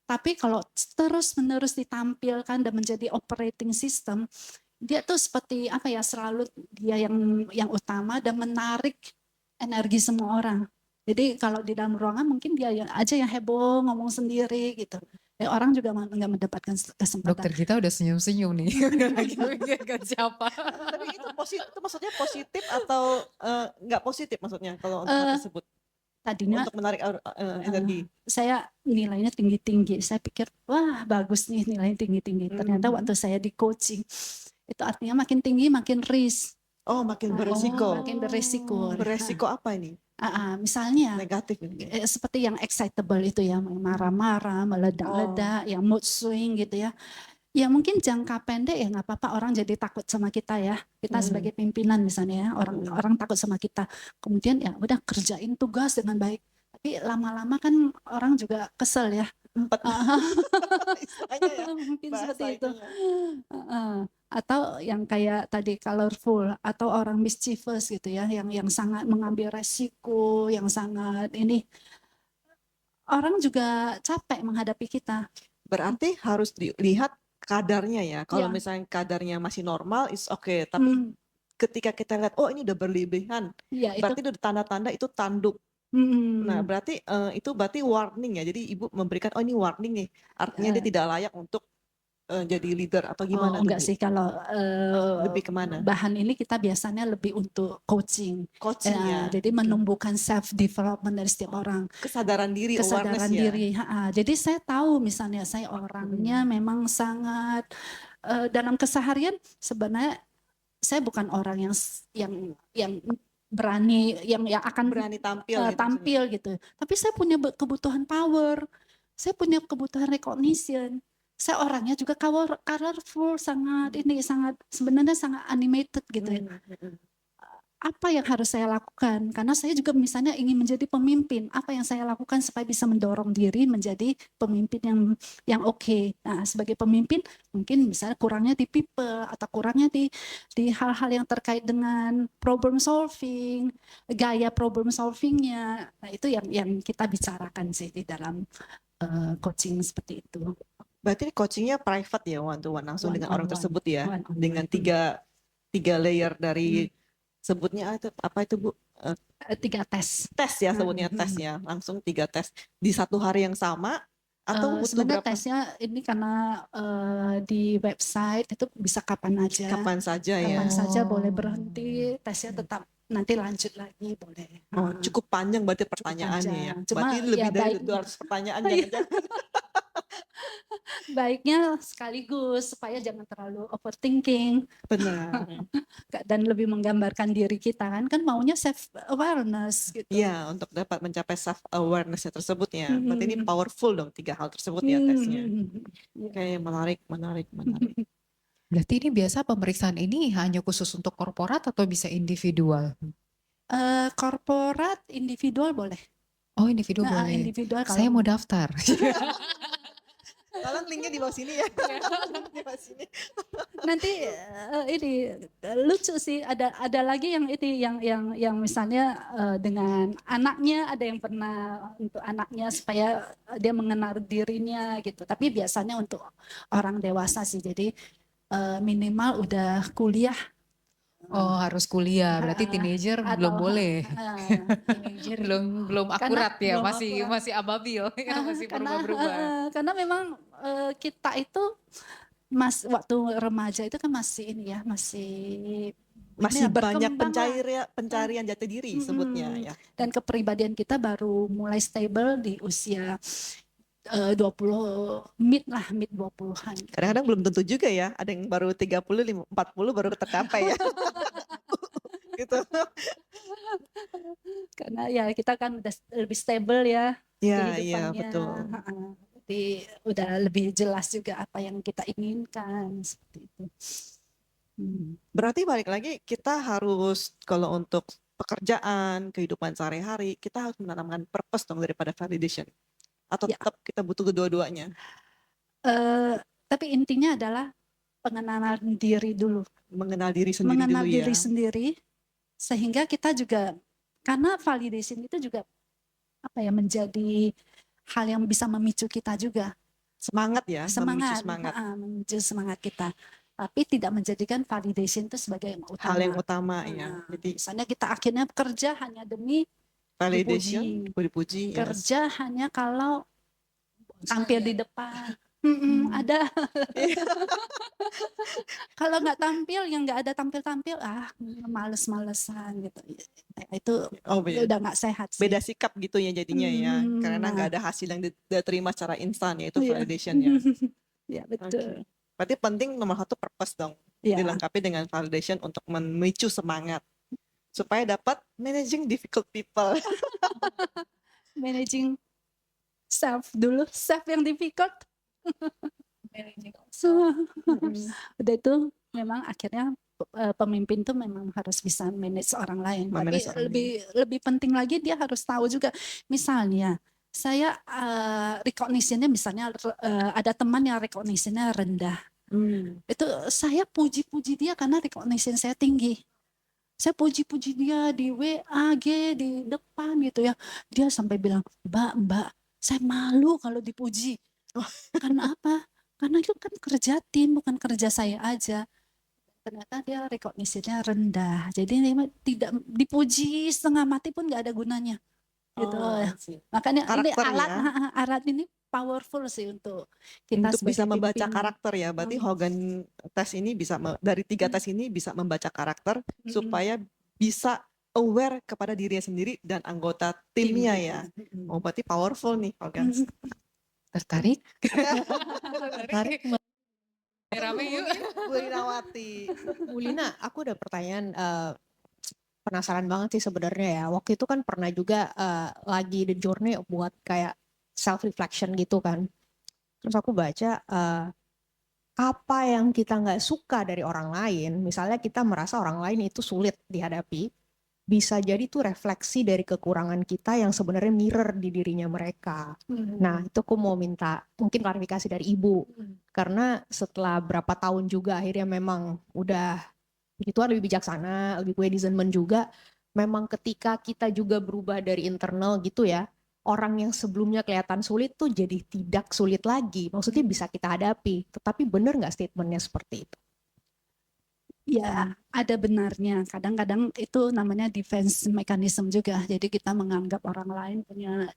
Tapi kalau terus-menerus ditampilkan dan menjadi operating system, dia tuh seperti apa ya, selalu dia yang utama dan menarik energi semua orang. Jadi kalau di dalam ruangan mungkin dia aja yang heboh, ngomong sendiri gitu. Orang juga nggak mendapatkan kesempatan. Dokter kita udah senyum-senyum nih. Udah lagi mikirkan siapa. Tapi itu maksudnya positif atau nggak positif maksudnya kalau untuk hal tersebut? Tadinya untuk menarik energi. Saya nilainya tinggi-tinggi. Saya pikir wah bagus nih nilainya tinggi-tinggi. Ternyata waktu saya di coaching itu artinya makin tinggi makin risk. Makin beresiko. Makin beresiko. Beresiko apa ini? Misalnya negatif ini. Seperti yang excitable itu ya, marah-marah, meledak-ledak, yang mood swing gitu ya. Ya mungkin jangka pendek ya nggak apa-apa, orang jadi takut sama kita ya. Kita sebagai pimpinan misalnya ya, orang takut sama kita. Kemudian ya udah kerjain tugas dengan baik. Tapi lama-lama kan orang juga kesel ya. Mungkin seperti itu. Atau yang kayak tadi colorful atau orang mischievous gitu ya, yang sangat mengambil resiko, yang sangat ini, orang juga capek menghadapi kita. Berarti harus dilihat kadarnya ya. Kalau misalnya kadarnya masih normal, is okay. Tapi ketika kita lihat, ini udah berlebihan, berarti itu tanda-tanda itu tanduk. Nah, berarti itu berarti warning ya. Jadi ibu memberikan, ini warning nih. Artinya dia tidak layak untuk jadi leader atau gimana? Enggak sih, kalau lebih kemana? Bahan ini kita biasanya lebih untuk coaching ya. Jadi menumbuhkan self development dari setiap orang. Kesadaran diri, kesadaran diri. Jadi saya tahu misalnya saya orangnya memang sangat dalam keseharian sebenarnya saya bukan orang yang berani yang akan berani tampil gitu. Tapi saya punya kebutuhan power, saya punya kebutuhan recognition. Saya orangnya juga colorful, sangat sebenarnya sangat animated gitu ya. Apa yang harus saya lakukan? Karena saya juga misalnya ingin menjadi pemimpin. Apa yang saya lakukan supaya bisa mendorong diri menjadi pemimpin yang oke. Nah, sebagai pemimpin mungkin misalnya kurangnya di people atau kurangnya di hal-hal yang terkait dengan problem solving, gaya problem solvingnya. Nah, itu yang kita bicarakan sih di dalam coaching seperti itu. Berarti coachingnya private ya, one to one langsung dengan orang tersebut ya, dengan tiga layer dari sebutnya apa itu Bu? 3 tes. Tes ya sebutnya tes ya, langsung 3 tes di satu hari yang sama Atau butuh Sebenarnya berapa? tesnya ini karena di website itu bisa kapan aja, Kapan saja ya? kapan saja boleh Oh. berhenti, tesnya tetap nanti lanjut lagi boleh. Oh, cukup panjang berarti Cukup pertanyaannya ya. panjang. Cuma Berarti ya lebih dari baik 200 pertanyaan Iya. jangan-jangan. baiknya sekaligus supaya jangan terlalu overthinking Benar. dan lebih menggambarkan diri kita kan maunya self awareness gitu. Iya, untuk dapat mencapai self awareness tersebut ya. Berarti ini Hmm. powerful dong 3 hal tersebut ya tesnya. Iya. Oke, menarik, menarik, menarik. Berarti ini biasa pemeriksaan ini hanya khusus untuk korporat atau bisa individual? Korporat, individual boleh. Oh, individu Nah, boleh. individual Saya kalau mau daftar. Tolong linknya di bawah sini ya. Di bawah sini. nanti ini lucu sih ada lagi yang ini yang misalnya dengan anaknya, ada yang pernah untuk anaknya supaya dia mengenal dirinya gitu, tapi biasanya untuk orang dewasa sih, jadi minimal udah kuliah. Oh, harus kuliah. Berarti teenager belum Atau boleh. teenager Belum Karena akurat ya, belum masih akurat. masih ababil, masih karena berubah-berubah. karena memang kita itu waktu remaja itu kan masih ini ya, masih Masih banyak berkembang lah. pencarian jati diri sebutnya ya. Dan kepribadian kita baru mulai stable di usia 20 mid 20-an. Kadang-kadang belum tentu juga ya. Ada yang baru 30, 40 baru tercapai ya. Gitu. Karena ya kita kan udah lebih stable ya Iya, iya, kehidupannya. betul. Jadi udah lebih jelas juga apa yang kita inginkan seperti itu. Berarti balik lagi kita harus kalau untuk pekerjaan, kehidupan sehari-hari, kita harus menanamkan purpose dong daripada validation. Atau Ya. tetap kita butuh kedua-duanya? Tapi intinya adalah pengenalan diri dulu. Mengenal diri sendiri Mengenal dulu diri ya. sendiri, sehingga kita juga, karena validation itu juga apa ya, menjadi hal yang bisa memicu kita juga. Semangat ya, memicu semangat. Memicu semangat kita. Tapi tidak menjadikan validation itu sebagai yang utama. Hal yang utama ya. Jadi Misalnya kita akhirnya kerja hanya demi validation, dipuji, yes. kerja hanya kalau tampil di depan. Ada. Kalau nggak tampil, yang nggak ada tampil-tampil, males-malesan gitu. Itu udah nggak sehat sih. Beda sikap gitu ya jadinya ya. Karena nggak ada hasil yang diterima secara instan, yaitu validation ya. Ya betul. Berarti penting nomor 1 purpose dong. Dilengkapi dengan validation untuk memicu semangat. Supaya dapat managing difficult people. Managing self dulu, self yang difficult. Udah itu memang akhirnya pemimpin tuh memang harus bisa manage orang lain. Tapi lebih penting lagi dia harus tahu juga. Misalnya saya recognition-nya misalnya ada teman yang recognition-nya rendah. Itu saya puji-puji dia karena recognition saya tinggi. Saya puji-puji dia di WA, di depan gitu ya. Dia sampai bilang, Mbak, saya malu kalau dipuji. Karena apa? Karena itu kan kerja tim, bukan kerja saya aja. Ternyata dia recognition-nya rendah. Jadi tidak dipuji setengah mati pun nggak ada gunanya. Gitu. Makanya ini alat ini powerful sih untuk kita untuk bisa membaca pimpinan. Karakter ya. Berarti Hogan tes ini bisa dari 3 tes ini bisa membaca karakter supaya bisa aware kepada dirinya sendiri dan anggota timnya ya. Oh, berarti powerful nih Hogan. Tertarik? Tertarik. Rame yuk. Bu Rinawati. Bu Lina, aku ada pertanyaan, penasaran banget sih sebenarnya ya. Waktu itu kan pernah juga lagi the journey buat kayak self reflection gitu kan. Terus aku baca apa yang kita nggak suka dari orang lain, misalnya kita merasa orang lain itu sulit dihadapi, bisa jadi tuh refleksi dari kekurangan kita yang sebenarnya mirror di dirinya mereka. Nah, itu aku mau minta mungkin klarifikasi dari Ibu. Karena setelah berapa tahun juga akhirnya memang udah begituan lebih bijaksana, lebih punya discernment juga. Memang ketika kita juga berubah dari internal gitu ya, orang yang sebelumnya kelihatan sulit tuh jadi tidak sulit lagi. Maksudnya bisa kita hadapi. Tetapi benar nggak statementnya seperti itu? Ya, ada benarnya. Kadang-kadang itu namanya defense mechanism juga. Jadi kita menganggap orang lain punya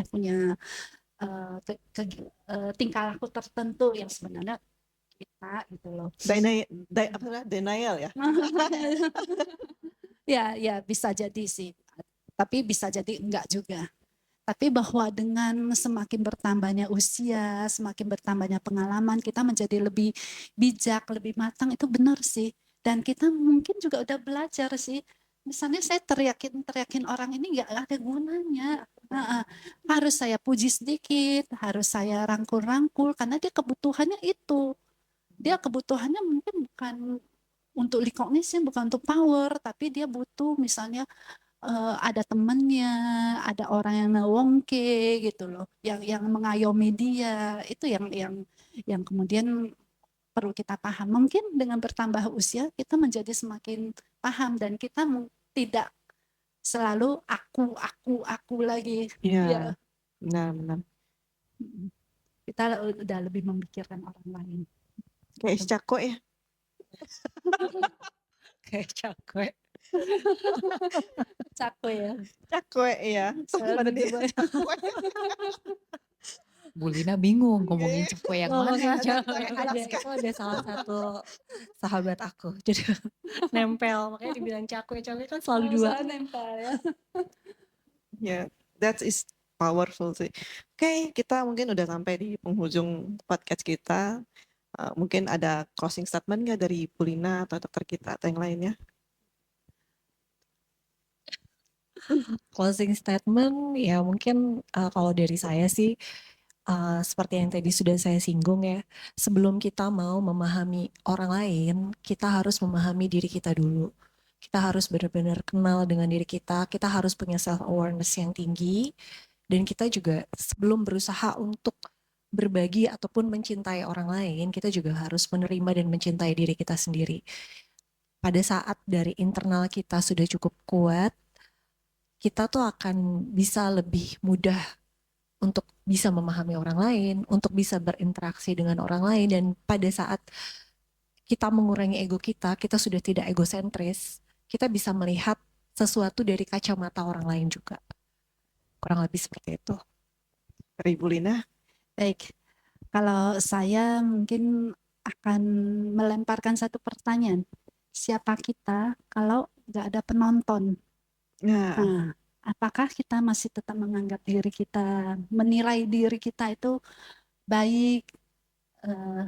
punya tingkah laku tertentu yang sebenarnya kita gitu loh. Denial ya. Ya bisa jadi sih, tapi bisa jadi enggak juga. Tapi bahwa dengan semakin bertambahnya usia, semakin bertambahnya pengalaman, kita menjadi lebih bijak, lebih matang, itu benar sih. Dan kita mungkin juga udah belajar sih. Misalnya saya teriakin orang ini nggak ada gunanya. Harus saya puji sedikit, harus saya rangkul-rangkul, karena dia kebutuhannya itu. Dia kebutuhannya mungkin bukan untuk recognition, bukan untuk power, tapi dia butuh misalnya ada temennya, ada orang yang ngewongke gitu loh, yang mengayomi dia, itu yang kemudian perlu kita paham. Mungkin dengan bertambah usia kita menjadi semakin paham dan kita tidak selalu aku lagi. Iya, benar. Kita udah lebih memikirkan orang lain. Kayak cako ya. Kayak cakwe. Cakwe ya. Cakwe ya. Gimana nih? Bu Lina bingung ngomongin cakwe yang Ngomongin mana. cakwe, ada salah satu sahabat aku jadi nempel, makanya dibilang cakwe kan selalu dua. Nempel ya. Ya, that is powerful sih. Oke, kita mungkin udah sampai di penghujung podcast kita. Mungkin ada closing statement nggak dari Bu Lina atau dokter kita atau yang lainnya? Closing statement ya mungkin kalau dari saya sih seperti yang tadi sudah saya singgung ya, sebelum kita mau memahami orang lain, kita harus memahami diri kita dulu. Kita harus benar-benar kenal dengan diri kita harus punya self awareness yang tinggi, dan kita juga sebelum berusaha untuk berbagi ataupun mencintai orang lain, kita juga harus menerima dan mencintai diri kita sendiri. Pada saat dari internal kita sudah cukup kuat, kita tuh akan bisa lebih mudah untuk bisa memahami orang lain, untuk bisa berinteraksi dengan orang lain, dan pada saat kita mengurangi ego kita sudah tidak egosentris, kita bisa melihat sesuatu dari kacamata orang lain juga. Kurang lebih seperti itu. Dari Bu Lina? Baik, kalau saya mungkin akan melemparkan satu pertanyaan. Siapa kita kalau nggak ada penonton? Nah, apakah kita masih tetap menganggap diri kita, menilai diri kita itu baik,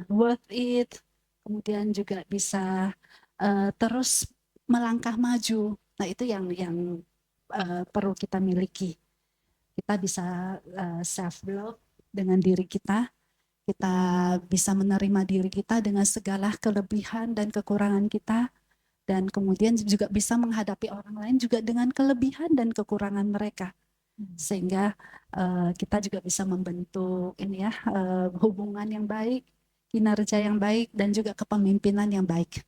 worth it, kemudian juga bisa terus melangkah maju. Nah, itu yang perlu kita miliki. Kita bisa self love dengan diri kita bisa menerima diri kita dengan segala kelebihan dan kekurangan kita, dan kemudian juga bisa menghadapi orang lain juga dengan kelebihan dan kekurangan mereka, sehingga kita juga bisa membentuk hubungan yang baik, kinerja yang baik, dan juga kepemimpinan yang baik.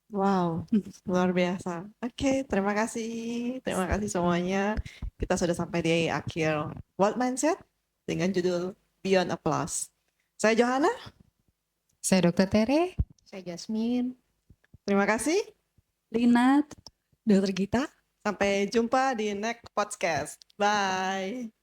Wow, luar biasa. Oke, terima kasih semuanya. Kita sudah sampai di akhir World Mindset dengan judul Beyond Applause. Saya Johanna. Saya Dr. Tere. Saya Jasmine. Terima kasih. Lina. Dokter Gita. Sampai jumpa di next podcast. Bye.